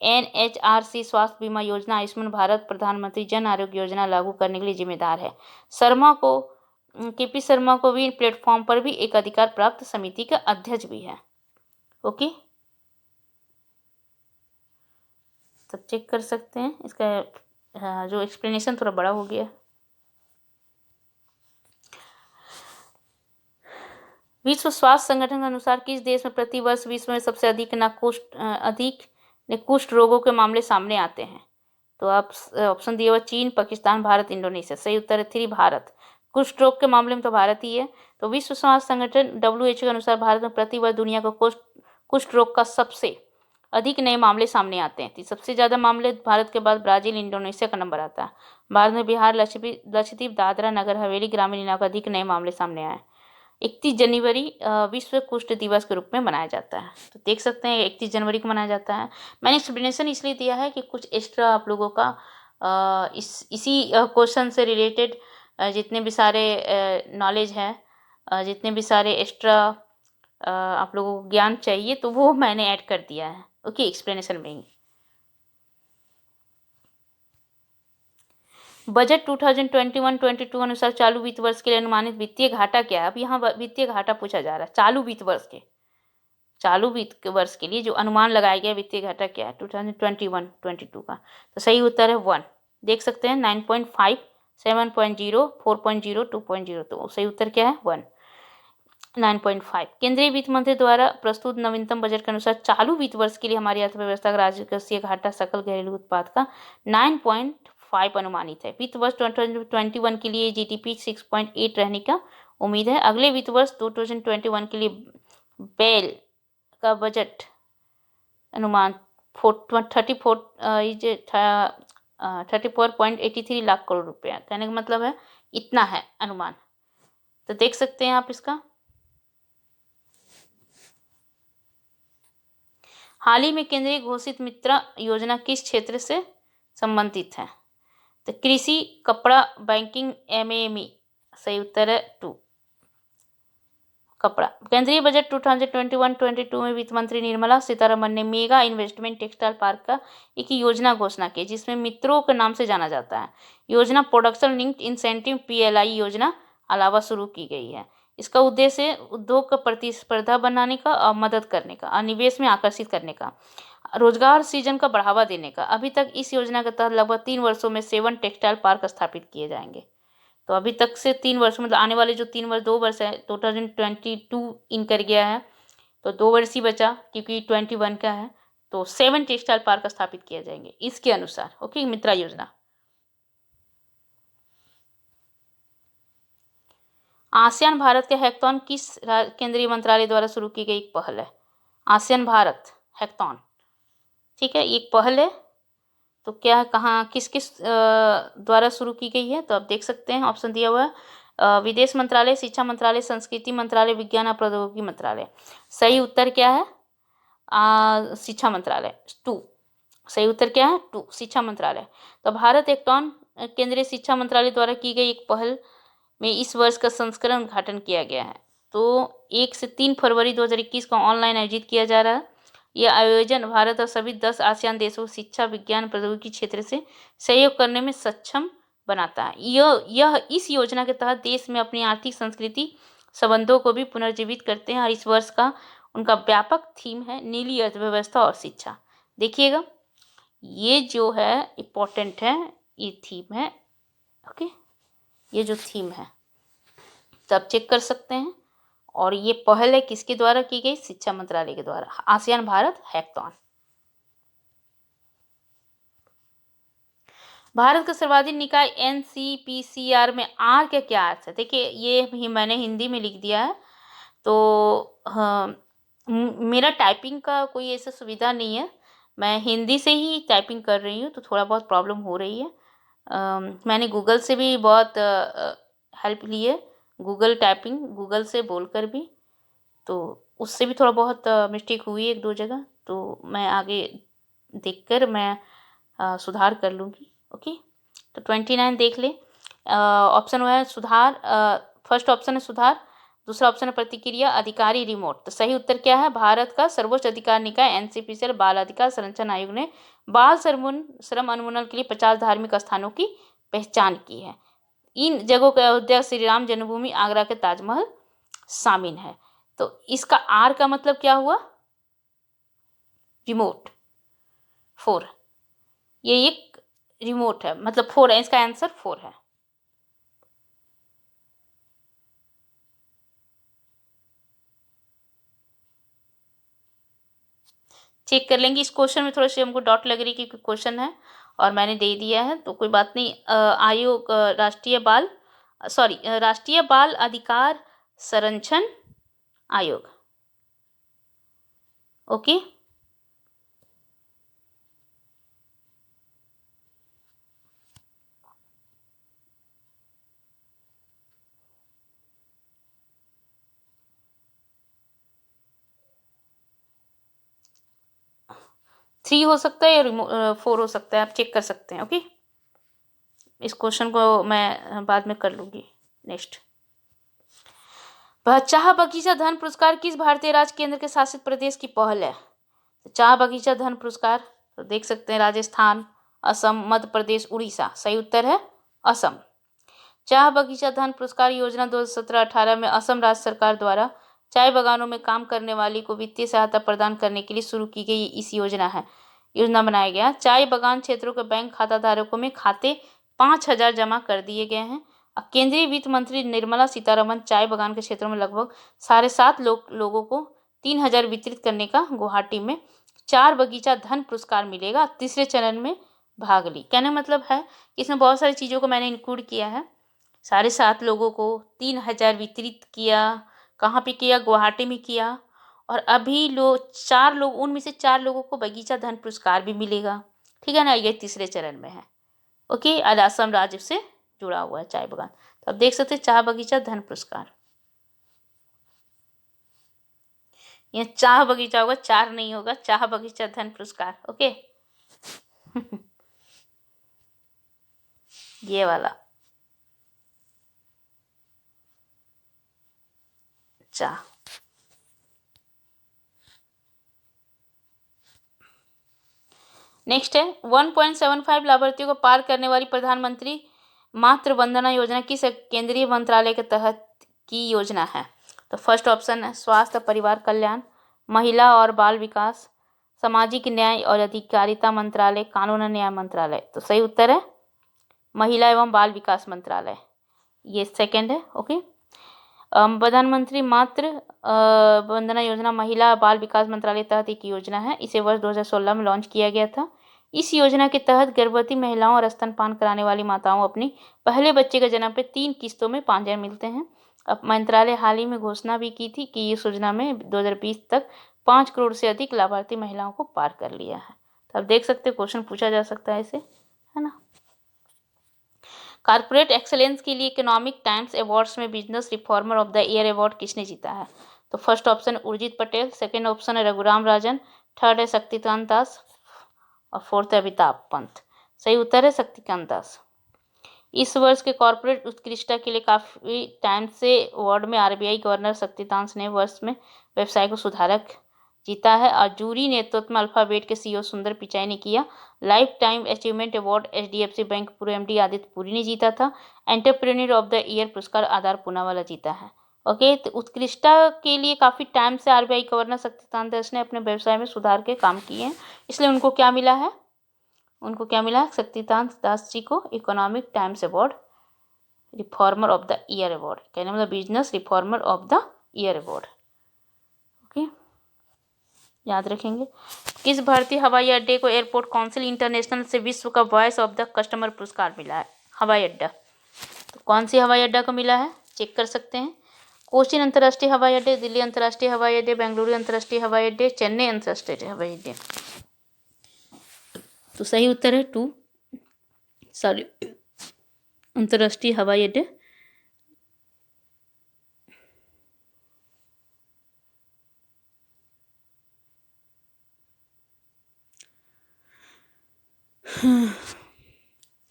एनएचआरसी स्वास्थ्य बीमा योजना, आयुष्मान भारत, प्रधानमंत्री जन आरोग्य योजना लागू करने के लिए जिम्मेदार है। शर्मा को, केपी शर्मा को भी प्लेटफॉर्म पर भी एक अधिकार प्राप्त समिति का अध्यक्ष भी है। ओके, तब चेक कर सकते हैं इसका जो एक्सप्लेनेशन थोड़ा बड़ा हो गया। विश्व स्वास्थ्य संगठन के अनुसार किस देश में प्रति वर्ष विश्व में सबसे अधिक कुष्ठ रोगों के मामले सामने आते हैं? तो आप ऑप्शन दिए हुआ चीन, पाकिस्तान, भारत, इंडोनेशिया। सही उत्तर है 3, भारत। कुष्ठ रोग के मामले में तो भारत ही है। तो विश्व स्वास्थ्य संगठन WHO के अनुसार भारत में प्रति वर्ष दुनिया को कुष्ठ रोग का सबसे अधिक नए मामले सामने आते हैं। सबसे ज़्यादा मामले भारत के बाद ब्राजील, इंडोनेशिया का नंबर आता है। भारत में बिहार, लक्षद्वीप, दादरा नगर हवेली, ग्रामीण इलाका अधिक नए मामले सामने आए। 31 जनवरी विश्व कुष्ठ दिवस के रूप में मनाया जाता है। तो देख सकते हैं 31 जनवरी को मनाया जाता है। मैंने एक्सप्लेनेशन इसलिए दिया है कि कुछ एक्स्ट्रा आप लोगों का इसी क्वेश्चन से रिलेटेड जितने भी सारे नॉलेज है, जितने भी सारे एक्स्ट्रा आप लोगों को ज्ञान चाहिए, तो वो मैंने ऐड कर दिया है। ओके, एक्सप्लेनेशन में ही। बजट 2021-22 अनुसार चालू वित्त वर्ष के लिए अनुमानित वित्तीय घाटा क्या है? अब यहाँ वित्तीय घाटा पूछा जा रहा है। चालू वित्त वर्ष के लिए जो अनुमान लगाया गया वित्तीय घाटा क्या है 2021-22 का? तो सही उत्तर है 1। देख सकते हैं 9.5, 7.0, 4.0, 2.0। तो सही उत्तर क्या है 1, 9.5। केंद्रीय वित्त मंत्री द्वारा प्रस्तुत नवीनतम बजट के अनुसार चालू वित्त वर्ष के लिए हमारी अर्थव्यवस्था का राजकोषीय घाटा सकल घरेलू उत्पाद का 9.5 अनुमानित है। वित्त वर्ष 2021 के लिए जीडीपी 6.8 रहने का उम्मीद है। अगले वित्त वर्ष 2021 के लिए बेल का बजट अनुमान 34.83 लाख करोड़ रुपया। कहने का मतलब है इतना है अनुमान। तो देख सकते हैं आप इसका। हाल ही में केंद्रीय घोषित मित्रा योजना किस क्षेत्र से संबंधित है? तो कृषि, कपड़ा, बैंकिंग, एमएमई। सही उत्तर है 2, कपड़ा। केंद्रीय बजट 2021-22 में वित्त मंत्री निर्मला सीतारमण ने मेगा इन्वेस्टमेंट टेक्सटाइल पार्क का एक योजना घोषणा की, जिसमें मित्रों के नाम से जाना जाता है। योजना प्रोडक्शन लिंक्ड इंसेंटिव PLI योजना अलावा शुरू की गई है। इसका उद्देश्य उद्योग का प्रतिस्पर्धा बनाने का और मदद करने का और निवेश में आकर्षित करने का, रोजगार सृजन का बढ़ावा देने का। अभी तक इस योजना के तहत लगभग 3 वर्षों में 7 टेक्सटाइल पार्क स्थापित किए जाएंगे। तो अभी तक से 3 वर्ष, मतलब आने वाले जो 2 वर्ष है, 2022 इन कर गया है, तो 2 वर्ष ही बचा क्योंकि 21 का है। तो 7 टेक्सटाइल पार्क स्थापित किए जाएंगे इसके अनुसार। ओके, मित्रा योजना। आसियान भारत के हैकथॉन किस केंद्रीय मंत्रालय द्वारा शुरू की गई एक पहल है? आसियान भारत हैकथॉन, ठीक है, एक पहल है। तो क्या है, कहाँ, किस किस द्वारा शुरू की गई है? तो आप देख सकते हैं ऑप्शन दिया हुआ है विदेश मंत्रालय, शिक्षा मंत्रालय, संस्कृति मंत्रालय, विज्ञान और प्रौद्योगिकी मंत्रालय। सही उत्तर क्या है? शिक्षा मंत्रालय 2। सही उत्तर क्या है 2, शिक्षा मंत्रालय। तो भारत हैकथॉन केंद्रीय शिक्षा मंत्रालय द्वारा की गई एक पहल में इस वर्ष का संस्करण उद्घाटन किया गया है। तो 1 से 3 फरवरी 2021 को ऑनलाइन आयोजित किया जा रहा है। यह आयोजन भारत और सभी 10 आसियान देशों को शिक्षा, विज्ञान, प्रौद्योगिकी क्षेत्र से सहयोग करने में सक्षम बनाता है। इस योजना के तहत देश में अपनी आर्थिक संस्कृति संबंधों को भी पुनर्जीवित करते हैं और इस वर्ष का उनका व्यापक थीम है नीली अर्थव्यवस्था और शिक्षा। देखिएगा, ये जो है इम्पोर्टेंट है, ये थीम है। ओके, ये जो थीम है तब चेक कर सकते हैं। और ये पहल है किसके द्वारा की गई? शिक्षा मंत्रालय के द्वारा, आसियान भारत हैकथॉन। भारत का सर्वाधिक निकाय NCPCR में आर का क्या अर्थ है? देखिए, ये ही मैंने हिंदी में लिख दिया है। तो हाँ, मेरा टाइपिंग का कोई ऐसा सुविधा नहीं है, मैं हिंदी से ही टाइपिंग कर रही हूँ, तो थोड़ा बहुत प्रॉब्लम हो रही है। मैंने गूगल से भी बहुत हेल्प ली है, गूगल टाइपिंग, गूगल से बोलकर भी, तो उससे भी थोड़ा बहुत मिस्टेक हुई एक दो जगह, तो मैं आगे देखकर मैं सुधार कर लूँगी। ओके, तो 29 देख ले। ऑप्शन हुआ है सुधार, फर्स्ट ऑप्शन है सुधार, दूसरा ऑप्शन है प्रतिक्रिया, अधिकारी, रिमोट। तो सही उत्तर क्या है? भारत का सर्वोच्च अधिकार निकाय एनसीपीसीएल बाल अधिकार संरक्षण आयोग ने बाल श्रम उन्मूलन के लिए 50 धार्मिक स्थानों की पहचान की है। इन जगहों का अयोध्या, श्री राम जन्मभूमि, आगरा के ताजमहल शामिल है। तो इसका आर का मतलब क्या हुआ? रिमोट, 4। ये एक रिमोट है, मतलब 4 है, इसका आंसर 4 है। चेक कर लेंगे, इस क्वेश्चन में थोड़ा सी हमको डॉट लग रही है क्योंकि क्वेश्चन है और मैंने दे दिया है, तो कोई बात नहीं। आयोग, राष्ट्रीय बाल अधिकार संरक्षण आयोग। ओके, थ्री हो सकता है या 4 हो सकता है, आप चेक कर सकते हैं। ओके, इस क्वेश्चन को मैं बाद में कर लूँगी। नेक्स्ट, चाह बगीचा धन पुरस्कार किस भारतीय राज्य केंद्र के शासित प्रदेश की पहल है? चाह बगीचा धन पुरस्कार, तो देख सकते हैं राजस्थान, असम, मध्य प्रदेश, उड़ीसा। सही उत्तर है असम। चाह बगीचा धन पुरस्कार योजना 2017-18 में असम राज्य सरकार द्वारा चाय बागानों में काम करने वाली को वित्तीय सहायता प्रदान करने के लिए शुरू की गई इस योजना बनाया गया। चाय बागान क्षेत्रों के बैंक खाता धारकों में खाते 5,000 जमा कर दिए गए हैं। केंद्रीय वित्त मंत्री निर्मला सीतारमन चाय बागान के क्षेत्रों में लगभग 7.5 लोगों को 3,000 वितरित करने का गुवाहाटी में 4 बगीचा धन पुरस्कार मिलेगा। तीसरे चरण में भाग ली। कहने मतलब है कि इसमें बहुत सारी चीज़ों को मैंने इंक्लूड किया है। 7.5 लोगों को 3,000 वितरित किया, कहाँ पे किया? गुवाहाटी में किया। और अभी 4 लोग, उनमें से 4 लोगों को बगीचा धन पुरस्कार भी मिलेगा। ठीक है ना, ये तीसरे चरण में है। ओके, आज असम राज्य से जुड़ा हुआ है चाय बागान। तो आप देख सकते हैं चाह बगीचा धन पुरस्कार, ये चाह बगीचा होगा, 4 नहीं होगा, चाह बगीचा धन पुरस्कार। ओके ये वाला चाह। नेक्स्ट है 1.75 लाभार्थियों को पार करने वाली प्रधानमंत्री मातृ वंदना योजना किस केंद्रीय मंत्रालय के तहत की योजना है? तो फर्स्ट ऑप्शन है स्वास्थ्य परिवार कल्याण, महिला और बाल विकास, सामाजिक न्याय और अधिकारिता मंत्रालय, कानून और न्याय मंत्रालय। तो सही उत्तर है महिला एवं बाल विकास मंत्रालय, ये सेकंड है। ओके, प्रधानमंत्री मातृ वंदना योजना महिला बाल विकास मंत्रालय के तहत एक योजना है। इसे वर्ष 2016 में लॉन्च किया गया था। इस योजना के तहत गर्भवती महिलाओं और स्तनपान कराने वाली माताओं अपनी पहले बच्चे के जन्म पे 3 किस्तों में 5,000 मिलते हैं। अब मंत्रालय हाल ही में घोषणा भी की थी कि इस योजना में 2020 तक 5 करोड़ से अधिक लाभार्थी महिलाओं को पार कर लिया है। तो आप देख सकते, क्वेश्चन पूछा जा सकता है इसे, है ना। कॉर्पोरेट एक्सेलेंस के लिए इकोनॉमिक टाइम्स अवार्ड्स में business reformer of the year award किसने जीता है? तो first option Urjit Patel, second option है रघुराम राजन, थर्ड है शक्तिकांत दास और फोर्थ है अमिताभ पंत। सही उत्तर है शक्तिकांत दास। इस वर्ष के कॉर्पोरेट उत्कृष्टता के लिए काफ़ी टाइम से अवार्ड में आरबीआई गवर्नर शक्तिकांत ने वर्ष में व्यवसाय को सुधारक जीता है। और जूरी नेतृत्व में अल्फाबेट के सीईओ सुंदर पिचाई ने किया। Life time achievement award HDFC bank पूर्व एमडी आदित्य पुरी ने जीता था। एंटरप्रेन्योर ऑफ द ईयर पुरस्कार आधार पूनावाला जीता है। ओके, तो उत्कृष्टता के लिए काफ़ी टाइम से आरबीआई गवर्नर शक्तिकांत दास ने अपने व्यवसाय में सुधार के काम किए हैं, इसलिए उनको क्या मिला है? उनको क्या मिला? शक्तिकांत दास जी को economic times award reformer of the year award, कहने मतलब business reformer of the year award. Okay, याद रखेंगे। किस भारतीय हवाई अड्डे को एयरपोर्ट काउंसिल इंटरनेशनल से विश्व का वॉइस ऑफ द कस्टमर पुरस्कार मिला है? हवाई अड्डा, तो कौन सी हवाई अड्डा को मिला है? चेक कर सकते हैं। कोचीन अंतर्राष्ट्रीय हवाई अड्डे, दिल्ली अंतर्राष्ट्रीय हवाई अड्डे, बेंगलुरु अंतर्राष्ट्रीय हवाई अड्डे, चेन्नई अंतर्राष्ट्रीय हवाई अड्डे। तो सही उत्तर है 2 सॉरी अंतर्राष्ट्रीय हवाई अड्डे।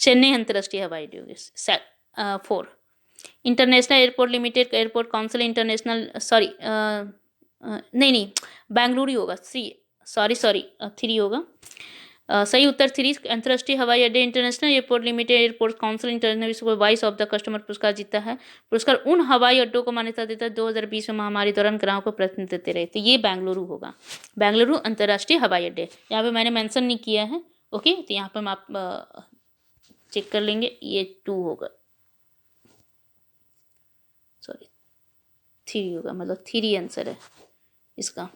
चेन्नई अंतर्राष्ट्रीय हवाई अड्डे होगी। 4 international airport limited, airport council international, sorry नहीं बेंगलुरु होगा। 3 होगा। सही उत्तर 3 अंतर्राष्ट्रीय हवाई अड्डे, international airport limited, airport council international voice of the customer पुरस्कार जीता है। पुरस्कार उन हवाई अड्डों को मान्यता देता है 2020 में महामारी दौरान ग्राहकों को प्रतिनिधित्व देते रहे। तो ये बेंगलुरु होगा, बेंगलुरु अंतर्राष्ट्रीय हवाई अड्डे। यहाँ पे मैंने मेंशन नहीं किया है, ओके। तो यहाँ पर आप चेक कर लेंगे, ये 2 होगा, सॉरी 3 होगा, मतलब 3 आंसर है इसका।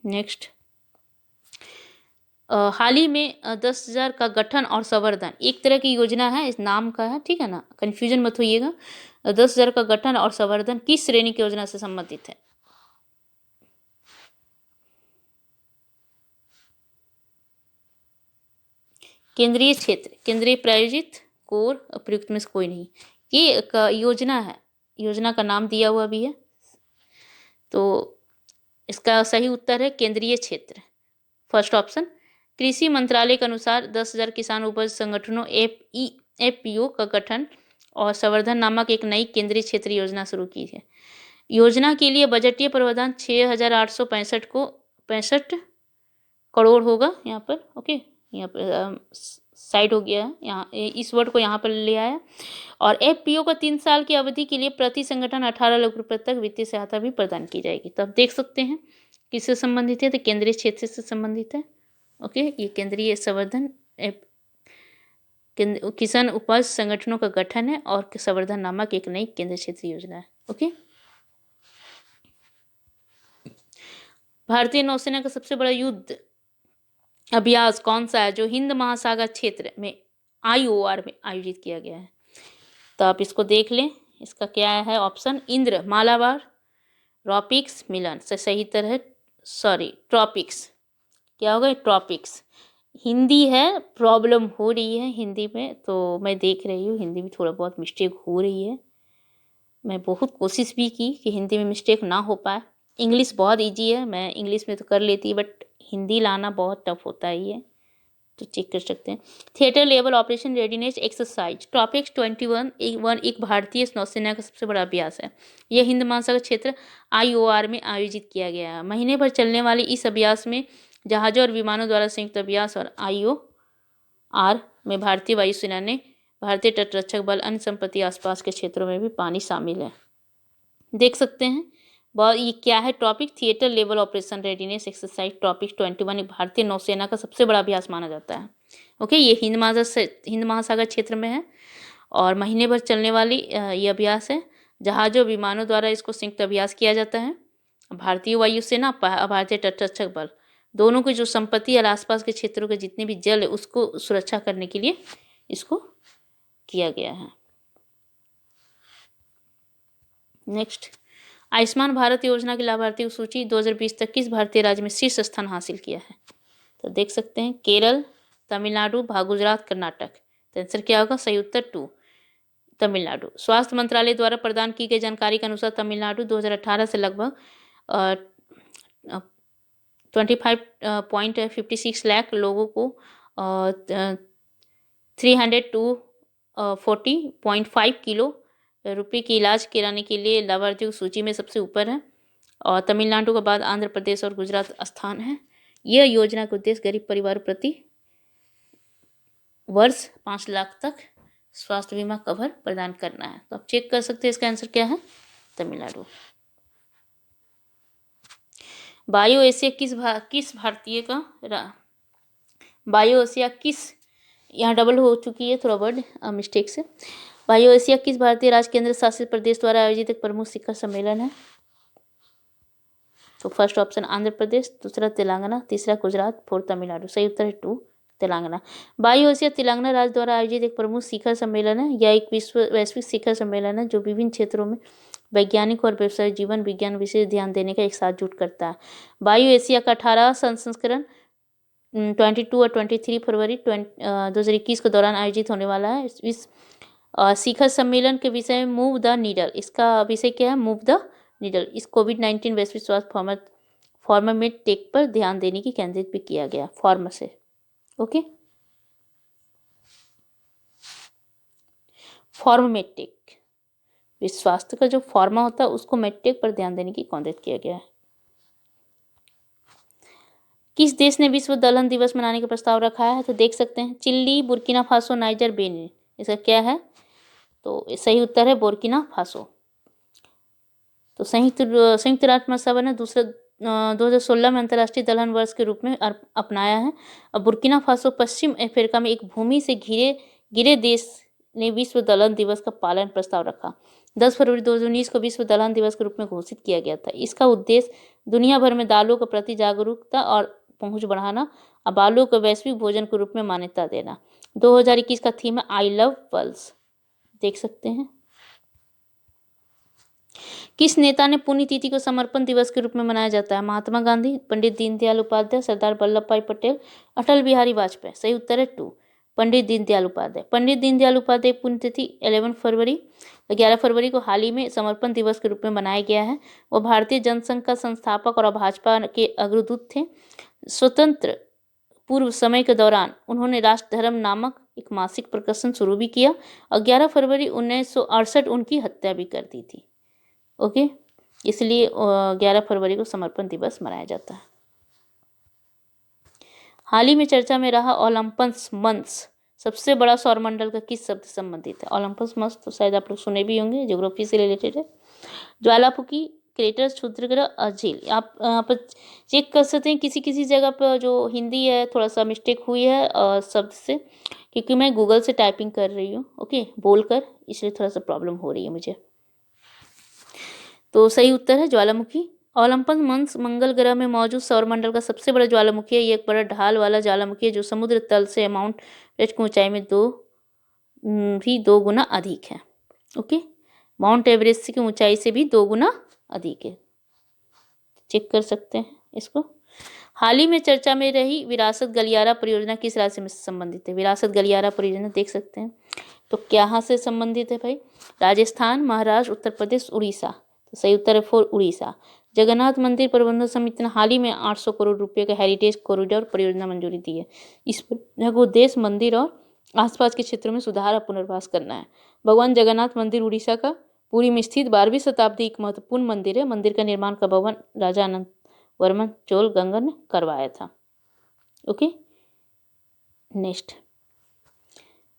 नेक्स्ट, हाल ही में 10,000 का गठन और संवर्धन एक तरह की योजना है, इस नाम का है, ठीक है ना, कंफ्यूजन मत होइएगा। 10,000 का गठन और संवर्धन किस श्रेणी की योजना से संबंधित है? केंद्रीय क्षेत्र, केंद्रीय प्रायोजित, कोर, अप्रयुक्त में से कोई नहीं। ये एक योजना है, योजना का नाम दिया हुआ भी है। तो इसका सही उत्तर है केंद्रीय क्षेत्र, फर्स्ट ऑप्शन। कृषि मंत्रालय के अनुसार 10,000 किसान उपज संगठनों FPO का गठन और संवर्धन नामक एक नई केंद्रीय क्षेत्र योजना शुरू की है। योजना के लिए बजटीय प्रावधान 6,865 करोड़ होगा यहाँ पर, ओके। यहाँ पर साइड हो गया है, यहाँ इस वर्ड को यहाँ पर ले आया। और FPO को 3 साल की अवधि के लिए प्रति संगठन 18 लाख रुपये तक वित्तीय सहायता भी प्रदान की जाएगी। तो आप देख सकते हैं किससे संबंधित है, तो केंद्रीय क्षेत्र से संबंधित है, ओके। ये केंद्रीय संवर्धन किसान उपज संगठनों का गठन है और संवर्धन नामक एक नई केंद्रीय क्षेत्र योजना है, ओके। भारतीय नौसेना का सबसे बड़ा युद्ध अभ्यास कौन सा है जो हिंद महासागर क्षेत्र में IOR में आयोजित किया गया है? तो आप इसको देख लें, इसका क्या है ऑप्शन, इंद्र, मालाबार, ट्रॉपिक्स, मिलन। से सही तरह है, सॉरी ट्रॉपिक्स, क्या होगा, ट्रॉपिक्स। हिंदी है, प्रॉब्लम हो रही है हिंदी में, तो मैं देख रही हूँ हिंदी में थोड़ा बहुत मिस्टेक हो रही है। मैं बहुत कोशिश भी की कि हिंदी में मिस्टेक ना हो पाए। इंग्लिश बहुत इजी है, मैं इंग्लिश में तो कर लेती, बट हिंदी लाना बहुत टफ होता है ये, तो चेक कर सकते हैं। Theatre level operation readiness exercise topics 21 एक भारतीय नौसेना का सबसे बड़ा अभ्यास है। यह हिंद महासागर क्षेत्र IOR में आयोजित किया गया है। महीने भर चलने वाले इस अभ्यास में जहाज़ों और विमानों द्वारा संयुक्त अभ्यास और IOR में भारतीय वायुसेना ने भारतीय तटरक्षक बल अन्य संपत्ति आसपास के क्षेत्रों में भी पानी शामिल है, देख सकते हैं। ये क्या है topic, theatre level operation readiness exercise topic 21 एक भारतीय नौसेना का सबसे बड़ा अभ्यास माना जाता है, ओके। ये हिंद महासागर क्षेत्र में है और महीने भर चलने वाली ये अभ्यास है। जहाज़ों विमानों द्वारा इसको संयुक्त अभ्यास किया जाता है। भारतीय वायुसेना, भारतीय तटरक्षक बल दोनों की जो संपत्ति और आसपास के क्षेत्रों के जितने भी जल है उसको सुरक्षा करने के लिए इसको किया गया है। नेक्स्ट, आयुष्मान भारत योजना की लाभार्थियों की सूची 2020 तक किस भारतीय राज्य में शीर्ष स्थान हासिल किया है? तो देख सकते हैं केरल, तमिलनाडु, गुजरात, कर्नाटक। तो आंसर क्या होगा, सही उत्तर 2 तमिलनाडु। स्वास्थ्य मंत्रालय द्वारा प्रदान की गई जानकारी के अनुसार तमिलनाडु 2018 से लगभग 25.56 लाख लोगों को 340.5 किलो रुपये के इलाज कराने के लिए लाभार्थियों की सूची में सबसे ऊपर है और तमिलनाडु के बाद आंध्र प्रदेश और गुजरात स्थान है। यह योजना का उद्देश्य गरीब परिवार प्रति वर्ष 5 लाख तक स्वास्थ्य बीमा कवर प्रदान करना है। तो आप चेक कर सकते हैं इसका आंसर क्या है, तमिलनाडु। बायो एशिया किस भारतीय का बायो एशिया किस, यहाँ डबल हो चुकी है थोड़ा वर्ड मिस्टेक से। बायो एशिया किस भारतीय राज्य केंद्र शासित प्रदेश द्वारा आयोजित एक प्रमुख शिखर सम्मेलन है? तो फर्स्ट ऑप्शन आंध्र प्रदेश, दूसरा तेलंगाना, तीसरा गुजरात, फोर्थ तमिलनाडु। सही उत्तर है 2 तेलंगाना। बायो एशिया तेलंगाना राज्य द्वारा आयोजित एक प्रमुख शिखर सम्मेलन है। यह एक वैश्विक शिखर सम्मेलन है जो विभिन्न क्षेत्रों में वैज्ञानिक और व्यवसायिक जीवन विज्ञान विशेष ध्यान देने का एक साथ जुट करता है। बायो एशिया का 18 संस्करण 22 और 23 फरवरी 2021 के दौरान आयोजित होने वाला है। इस शिखर सम्मेलन के विषय में मूव द नीडल, इसका विषय क्या है? Move the needle. इस कोविड-19 वैश्विक स्वास्थ्य फॉर्म में टेक पर ध्यान देने की केंद्रित भी किया गया फॉर्म से। ओके, फॉर्म मेडटेक, विश्व स्वास्थ्य का जो फॉर्मा होता है उसको मेडटेक पर ध्यान देने की केंद्रित किया गया है। किस देश ने विश्व दलहन दिवस मनाने का प्रस्ताव रखा है? तो देख सकते हैं Chile, Burkina Faso, Niger, Benin. इसका क्या है? तो सही उत्तर है बुर्किना फासो। तो संयुक्त राष्ट्र महासभा ने 2016 में अंतर्राष्ट्रीय दलहन वर्ष के रूप में अपनाया है। अब बुर्किना फासो पश्चिम अफ्रीका में एक भूमि से घिरे देश ने विश्व दलहन दिवस का पालन प्रस्ताव रखा। 10 फरवरी 2019 को विश्व दलहन दिवस के रूप में घोषित किया गया था। इसका उद्देश्य दुनिया भर में दालों के प्रति जागरूकता और पहुंच बढ़ाना और दालों को वैश्विक भोजन के रूप में मान्यता देना। 2021 का थीम है आई लव पल्स, देख सकते हैं। किस नेता ने पुण्यतिथि को समर्पण दिवस के रूप में मनाया जाता है? महात्मा गांधी, पंडित दीनदयाल उपाध्याय, सरदार वल्लभ भाई पटेल, अटल बिहारी वाजपेयी। सही उत्तर है 2, पंडित दीनदयाल उपाध्याय। पंडित दीनदयाल उपाध्याय पुण्यतिथि 11 फरवरी को हाल ही में समर्पण दिवस के रूप में मनाया गया है। वो भारतीय जनसंघ का संस्थापक और भाजपा के अग्रदूत थे। स्वतंत्र पूर्व समय के दौरान उन्होंने राष्ट्र धर्म नामक एक मासिक प्रकाशन शुरू भी किया और 11 फरवरी 1968 उनकी हत्या भी कर दी थी। ओके, इसलिए 11 फरवरी को समर्पण दिवस मनाया जाता है। हाल ही में चर्चा में रहा ओलंपस मंस सबसे बड़ा सौरमंडल का किस शब्द से संबंधित है? ओलंपस मंस तो शायद आप लोग सुने भी होंगे, ज्योग्राफी से रिलेटेड है। ज्वालामुखी, क्रेटर, क्षुद्रग्रह, झील। आप यहाँ पर चेक कर सकते हैं किसी किसी जगह पर जो हिंदी है थोड़ा सा मिस्टेक हुई है शब्द से, क्योंकि मैं गूगल से टाइपिंग कर रही हूँ ओके बोलकर, इसलिए थोड़ा सा प्रॉब्लम हो रही है मुझे। तो सही उत्तर है ज्वालामुखी। ओलंपस मंस मंगल ग्रह में मौजूद सौरमंडल का सबसे बड़ा ज्वालामुखी है। ये एक बड़ा ढाल वाला ज्वालामुखी है जो समुद्र तल से माउंट एवरेस्ट की ऊंचाई में 2 गुना अधिक है। ओके, माउंट एवरेस्ट की ऊंचाई से भी 2 गुना अधिक है, चेक कर सकते हैं इसको। हाल ही में चर्चा में रही विरासत गलियारा परियोजना किस राज्य में संबंधित है? विरासत गलियारा परियोजना देख सकते हैं, तो क्या से संबंधित है भाई? राजस्थान, महाराष्ट्र, उत्तर प्रदेश, उड़ीसा। तो सही उत्तर है 4 उड़ीसा। जगन्नाथ मंदिर प्रबंधन समिति ने हाल ही में 800 करोड़ रुपए का हेरिटेज कॉरिडोर परियोजना मंजूरी दी है। इस परियोजना का उद्देश्य मंदिर और आसपास के क्षेत्रों में सुधार और पुनर्वास करना है। भगवान जगन्नाथ मंदिर उड़ीसा का पुरी में स्थित 12वीं शताब्दी एक महत्वपूर्ण मंदिर है। मंदिर का निर्माण का भवन राजा अनंत वर्मन चोल गंगा ने करवाया था। ओके, नेक्स्ट,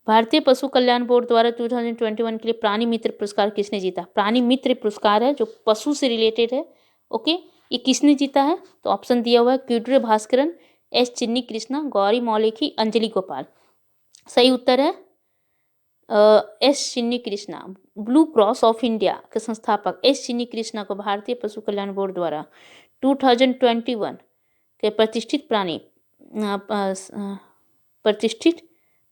भारतीय पशु कल्याण बोर्ड द्वारा 2021 के लिए प्राणी मित्र पुरस्कार किसने जीता? प्राणी मित्र पुरस्कार है जो पशु से रिलेटेड है। ओके, ये किसने जीता है? तो ऑप्शन दिया हुआ है क्यूड्रे भास्करन, एस चिन्नी कृष्णा, गौरी मौलिकी, अंजलि गोपाल। सही उत्तर है एस चिन्नी Krishna. Blue cross of India के संस्थापक एस चिन्नी कृष्णा को भारतीय पशु कल्याण बोर्ड द्वारा 2021 के प्रतिष्ठित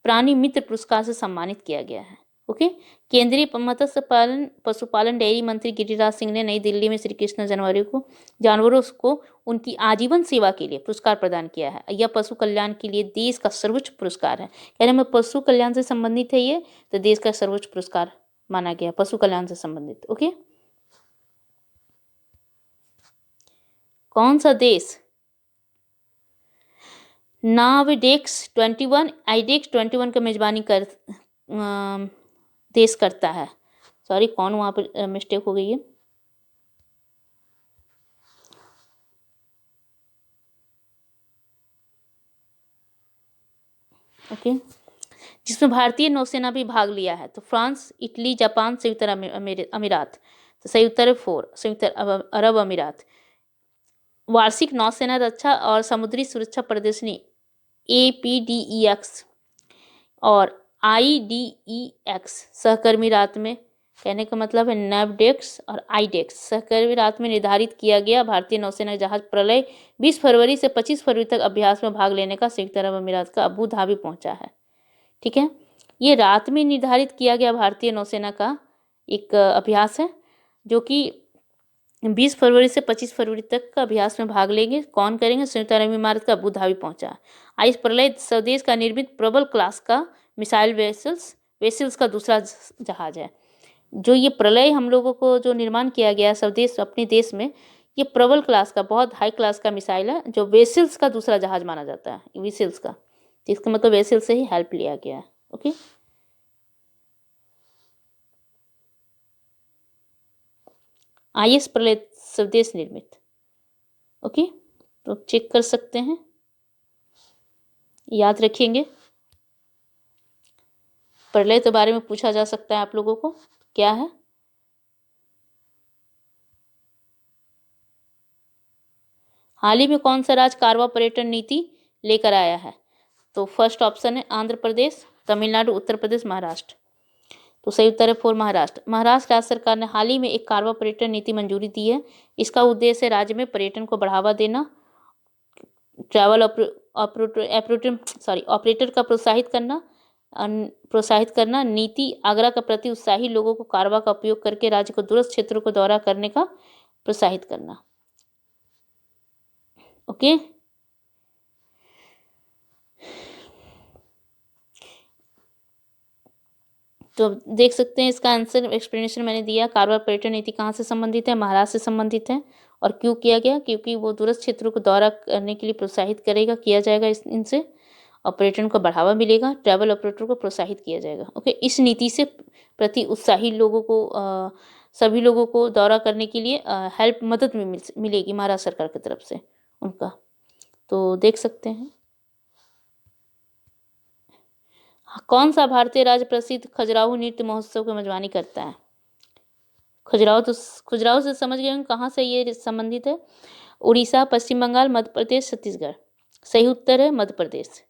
प्राणी मित्र पुरस्कार से सम्मानित किया गया है। ओके, केंद्रीय मत्स्य पालन पशुपालन डेयरी मंत्री गिरिराज सिंह ने नई दिल्ली में श्री कृष्ण जनवरी को जानवरों को उनकी आजीवन सेवा के लिए पुरस्कार प्रदान किया है। यह पशु कल्याण के लिए देश का सर्वोच्च पुरस्कार है। कहने में पशु कल्याण से संबंधित है ये, तो देश का सर्वोच्च पुरस्कार माना गया पशु कल्याण से संबंधित। ओके, कौन सा देश नाविडेक्स 21 का मेजबानी देश करता है? सॉरी, कौन वहाँ पर मिस्टेक हो गई है। ओके, जिसमें भारतीय नौसेना भी भाग लिया है। तो फ्रांस, इटली, जापान, संयुक्त अमीरात। तो सही उत्तर है 4 संयुक्त अरब अमीरात। वार्षिक नौसेना रक्षा और समुद्री सुरक्षा प्रदर्शनी APDEX और IDEX सहकर्मी रात में कहने का मतलब है नैवडेक्स और आईडेक्स सहकर्मी रात में निर्धारित किया गया भारतीय नौसेना जहाज प्रलय 20 फरवरी से 25 फरवरी तक अभ्यास में भाग लेने का संयुक्त अरब अमीरात का अबू धाबी पहुंचा है। ठीक है, ये रात में निर्धारित किया गया भारतीय नौसेना का एक अभ्यास है जो कि 20 फरवरी से 25 फरवरी तक का अभ्यास में भाग लेंगे। कौन करेंगे? संयुक्त अरब अमीरात का अबू धाबी पहुंचा। आइस प्रलय स्वदेश का निर्मित प्रबल क्लास का मिसाइल वेसल्स का दूसरा जहाज है। जो ये प्रलय हम लोगों को जो निर्माण किया गया स्वदेश अपने देश में, ये प्रबल क्लास का बहुत हाई क्लास का मिसाइल है जो वेसल्स का दूसरा जहाज माना जाता है, वेसल्स का। तो इसका मतलब वेसल से ही हेल्प लिया गया है। ओके, आईएस प्रलय स्वदेश निर्मित। ओके, तो चेक कर सकते हैं, याद रखेंगे। प्रलय के बारे में पूछा जा सकता है आप लोगों को, क्या है? हाल ही में कौन सा राज्य कारवा पर्यटन नीति लेकर आया है? तो फर्स्ट ऑप्शन है आंध्र प्रदेश, तमिलनाडु, उत्तर प्रदेश, महाराष्ट्र। तो सही उत्तर है 4 महाराष्ट्र। महाराष्ट्र राज्य सरकार ने हाल ही में एक कारवा पर्यटन नीति मंजूरी दी है। इसका उद्देश्य है राज्य में पर्यटन को बढ़ावा देना, ट्रैवल ऑपरेटर का प्रोत्साहित करना। नीति आगरा का प्रति उत्साही लोगों को कारवा का उपयोग करके राज्य को दूरस्थ क्षेत्रों को दौरा करने का प्रोत्साहित करना। ओके, तो देख सकते हैं इसका आंसर एक्सप्लेनेशन मैंने दिया। कारवा पर्यटन नीति कहाँ से संबंधित है? महाराष्ट्र से संबंधित है। और क्यों किया गया? क्योंकि वो दूरस्थ क्षेत्रों को दौरा करने के लिए प्रोत्साहित किया जाएगा इनसे, और पर्यटन को बढ़ावा मिलेगा, ट्रैवल ऑपरेटर को प्रोत्साहित किया जाएगा। ओके, इस नीति से प्रति उत्साही लोगों को सभी लोगों को दौरा करने के लिए मदद मिलेगी महाराष्ट्र सरकार की तरफ से उनका। तो देख सकते हैं कौन सा भारतीय राज्य प्रसिद्ध खजुराहो नृत्य महोत्सव की मेजबानी करता है? खजुराहो से समझ गए कहाँ से ये संबंधित है? उड़ीसा, पश्चिम बंगाल, मध्य प्रदेश, छत्तीसगढ़। सही उत्तर है मध्य प्रदेश।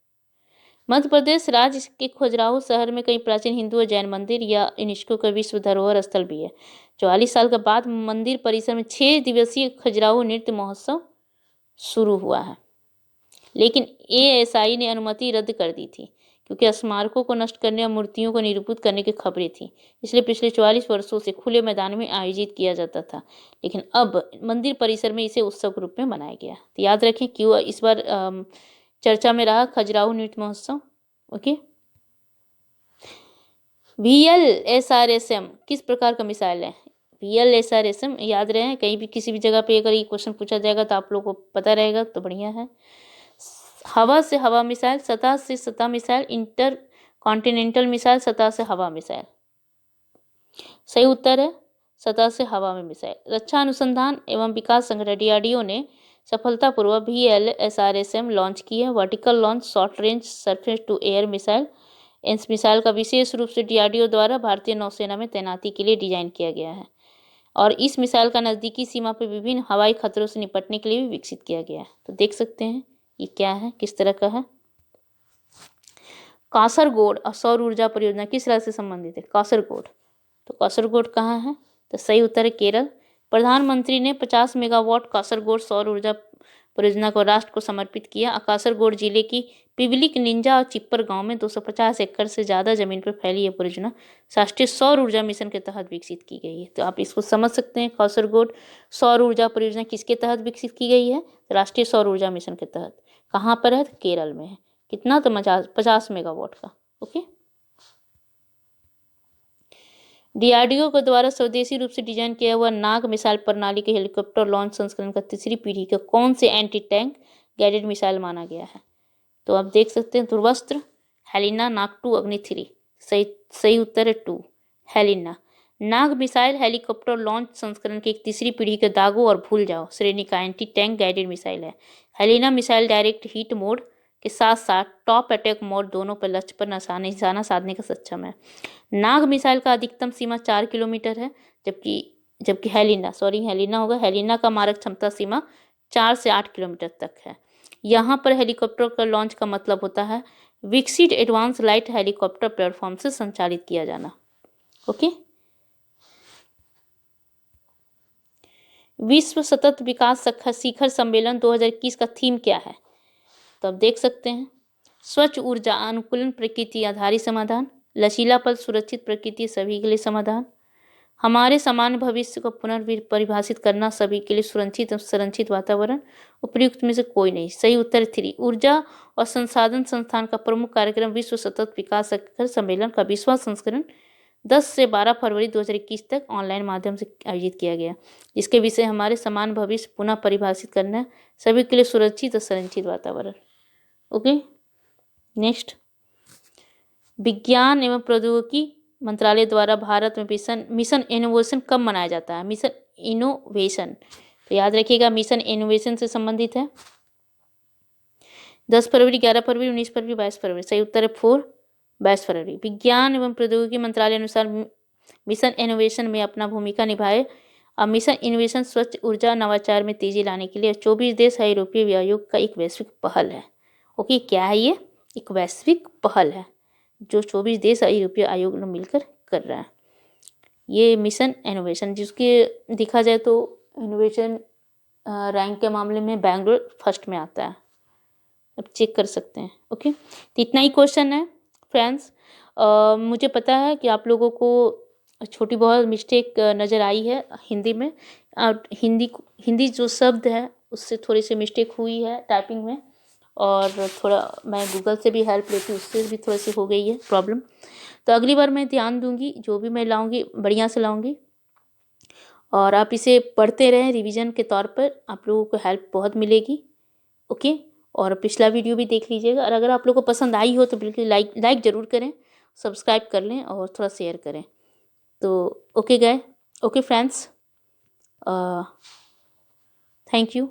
मध्य प्रदेश राज्य के खजुराहो शहर में कई प्राचीन हिंदू और जैन मंदिर या यूनेस्को का विश्व धरोहर स्थल भी है। 44 साल के बाद मंदिर परिसर में 6 दिवसीय खजुराहो नृत्य महोत्सव शुरू हुआ है, लेकिन ASI ने अनुमति रद्द कर दी थी क्योंकि स्मारकों को नष्ट करने और मूर्तियों को निरूपित करने की खबरें थी। इसलिए पिछले 44 वर्षों से खुले मैदान में आयोजित किया जाता था, लेकिन अब मंदिर परिसर में इसे उत्सव के रूप में मनाया गया। तो याद रखें क्यों इस बार चर्चा में रहा खजुराहो नृत्य महोत्सव। ओके, VLSRSM किस प्रकार का मिसाइल है? VLSRSM याद रहे, कहीं भी किसी भी जगह पे अगर ये क्वेश्चन पूछा जाएगा तो आप लोगों को पता रहेगा, तो बढ़िया है। हवा से हवा मिसाइल, सतह से सतह मिसाइल, इंटर कॉन्टिनेंटल मिसाइल, सतह से हवा मिसाइल। सही उत्तर है सतह से हवा में मिसाइल। रक्षा अनुसंधान एवं विकास संगठन DRDO ने सफलतापूर्वक VLSRSM लॉन्च की है, vertical launch short range surface to air missile. इस मिसाइल का विशेष रूप से DRDO द्वारा भारतीय नौसेना में तैनाती के लिए डिजाइन किया गया है, और इस मिसाइल का नज़दीकी सीमा पर विभिन्न हवाई खतरों से निपटने के लिए भी विकसित किया गया है। तो देख सकते हैं ये क्या है, किस तरह का है। कासरगोड सौर ऊर्जा परियोजना किस राज्य से संबंधित है? कासरगोड, तो कासरगोड कहाँ है? तो सही उत्तर है केरल। प्रधानमंत्री ने 50 मेगावाट कासरगोड सौर ऊर्जा परियोजना को राष्ट्र को समर्पित किया। कासरगोड जिले की पिवलिक, निंजा और चिप्पर गांव में 250 एकड़ से ज़्यादा जमीन पर फैली यह परियोजना राष्ट्रीय सौर ऊर्जा मिशन के तहत विकसित की गई है। तो आप इसको समझ सकते हैं, कासरगोड सौर ऊर्जा परियोजना किसके तहत विकसित की गई है? राष्ट्रीय सौर ऊर्जा मिशन के तहत। कहाँ पर है? केरल में है। कितना? तो 50 मेगावाट का। ओके, DRDO के द्वारा स्वदेशी रूप से डिजाइन किया हुआ नाग मिसाइल प्रणाली के हेलीकॉप्टर लॉन्च संस्करण का तीसरी पीढ़ी का कौन से एंटी टैंक गाइडेड मिसाइल माना गया है? तो आप देख सकते हैं ध्रुवस्त्र, हेलिना, नाग 2, अग्नि 3। सही उत्तर है 2 हेलिना। नाग मिसाइल हेलीकॉप्टर लॉन्च संस्करण की एक तीसरी पीढ़ी के दागो और भूल जाओ श्रेणी का एंटी टैंक गाइडेड मिसाइल है। Helina missile direct hit mode के साथ साथ टॉप अटैक मोड दोनों पर लक्ष्य पर निशाना साधने का सक्षम है। नाग मिसाइल का अधिकतम सीमा 4 किलोमीटर है, जबकि हेलिना का मारक क्षमता सीमा 4 से 8 किलोमीटर तक है। यहाँ पर हेलीकॉप्टर का लॉन्च का मतलब होता है विकसित एडवांस लाइट हेलीकॉप्टर प्लेटफॉर्म से संचालित किया जाना। ओके, विश्व सतत विकास शिखर सम्मेलन 2021 का थीम क्या है? तो आप देख सकते हैं, स्वच्छ ऊर्जा, अनुकूलन, प्रकृति आधारित समाधान, लचीलापन, सुरक्षित प्रकृति, सभी के लिए समाधान, हमारे समान भविष्य को पुनर्परिभाषित करना, सभी के लिए सुरक्षित और संरक्षित वातावरण, उपयुक्त में से कोई नहीं। सही उत्तर 3। ऊर्जा और संसाधन संस्थान का प्रमुख कार्यक्रम विश्व सतत विकास शिखर सम्मेलन का 20वां संस्करण 10 से 12 फरवरी 2021 तक ऑनलाइन माध्यम से आयोजित किया गया, जिसके विषय हमारे समान भविष्य पुनः परिभाषित करना, सभी के लिए सुरक्षित और संरक्षित वातावरण। ओके, नेक्स्ट, विज्ञान एवं प्रौद्योगिकी मंत्रालय द्वारा भारत में मिशन इनोवेशन कब मनाया जाता है? मिशन इनोवेशन, तो याद रखिएगा मिशन इनोवेशन से संबंधित है 10 फरवरी, 11 फरवरी, 19 फरवरी, 22 फरवरी। सही उत्तर है 4, 22 फरवरी। विज्ञान एवं प्रौद्योगिकी मंत्रालय अनुसार मिशन इनोवेशन में अपना भूमिका निभाए और मिशन इनोवेशन स्वच्छ ऊर्जा नवाचार में तेजी लाने के लिए 24 देश है यूरोपीय आयोग का एक वैश्विक पहल है। ओके, क्या है ये? एक वैश्विक पहल है जो 24 देश यूरोपीय आयोग ने मिलकर कर रहा है। ये मिशन इनोवेशन, जिसके देखा जाए तो इनोवेशन रैंक के मामले में बेंगलोर फर्स्ट में आता है, अब चेक कर सकते हैं। ओके, तो इतना ही क्वेश्चन है फ्रेंड्स। मुझे पता है कि आप लोगों को छोटी बहुत मिस्टेक नज़र आई है हिंदी में, और हिंदी जो शब्द है उससे थोड़ी सी मिस्टेक हुई है टाइपिंग में, और थोड़ा मैं गूगल से भी हेल्प लेती हूँ, उससे भी थोड़ी सी हो गई है प्रॉब्लम। तो अगली बार मैं ध्यान दूंगी, जो भी मैं लाऊंगी बढ़िया से लाऊंगी, और आप इसे पढ़ते रहें रिवीजन के तौर पर, आप लोगों को हेल्प बहुत मिलेगी। ओके, और पिछला वीडियो भी देख लीजिएगा, और अगर आप लोगों को पसंद आई हो तो बिल्कुल लाइक ज़रूर करें, सब्सक्राइब कर लें और थोड़ा शेयर करें। तो ओके फ्रेंड्स, थैंक यू।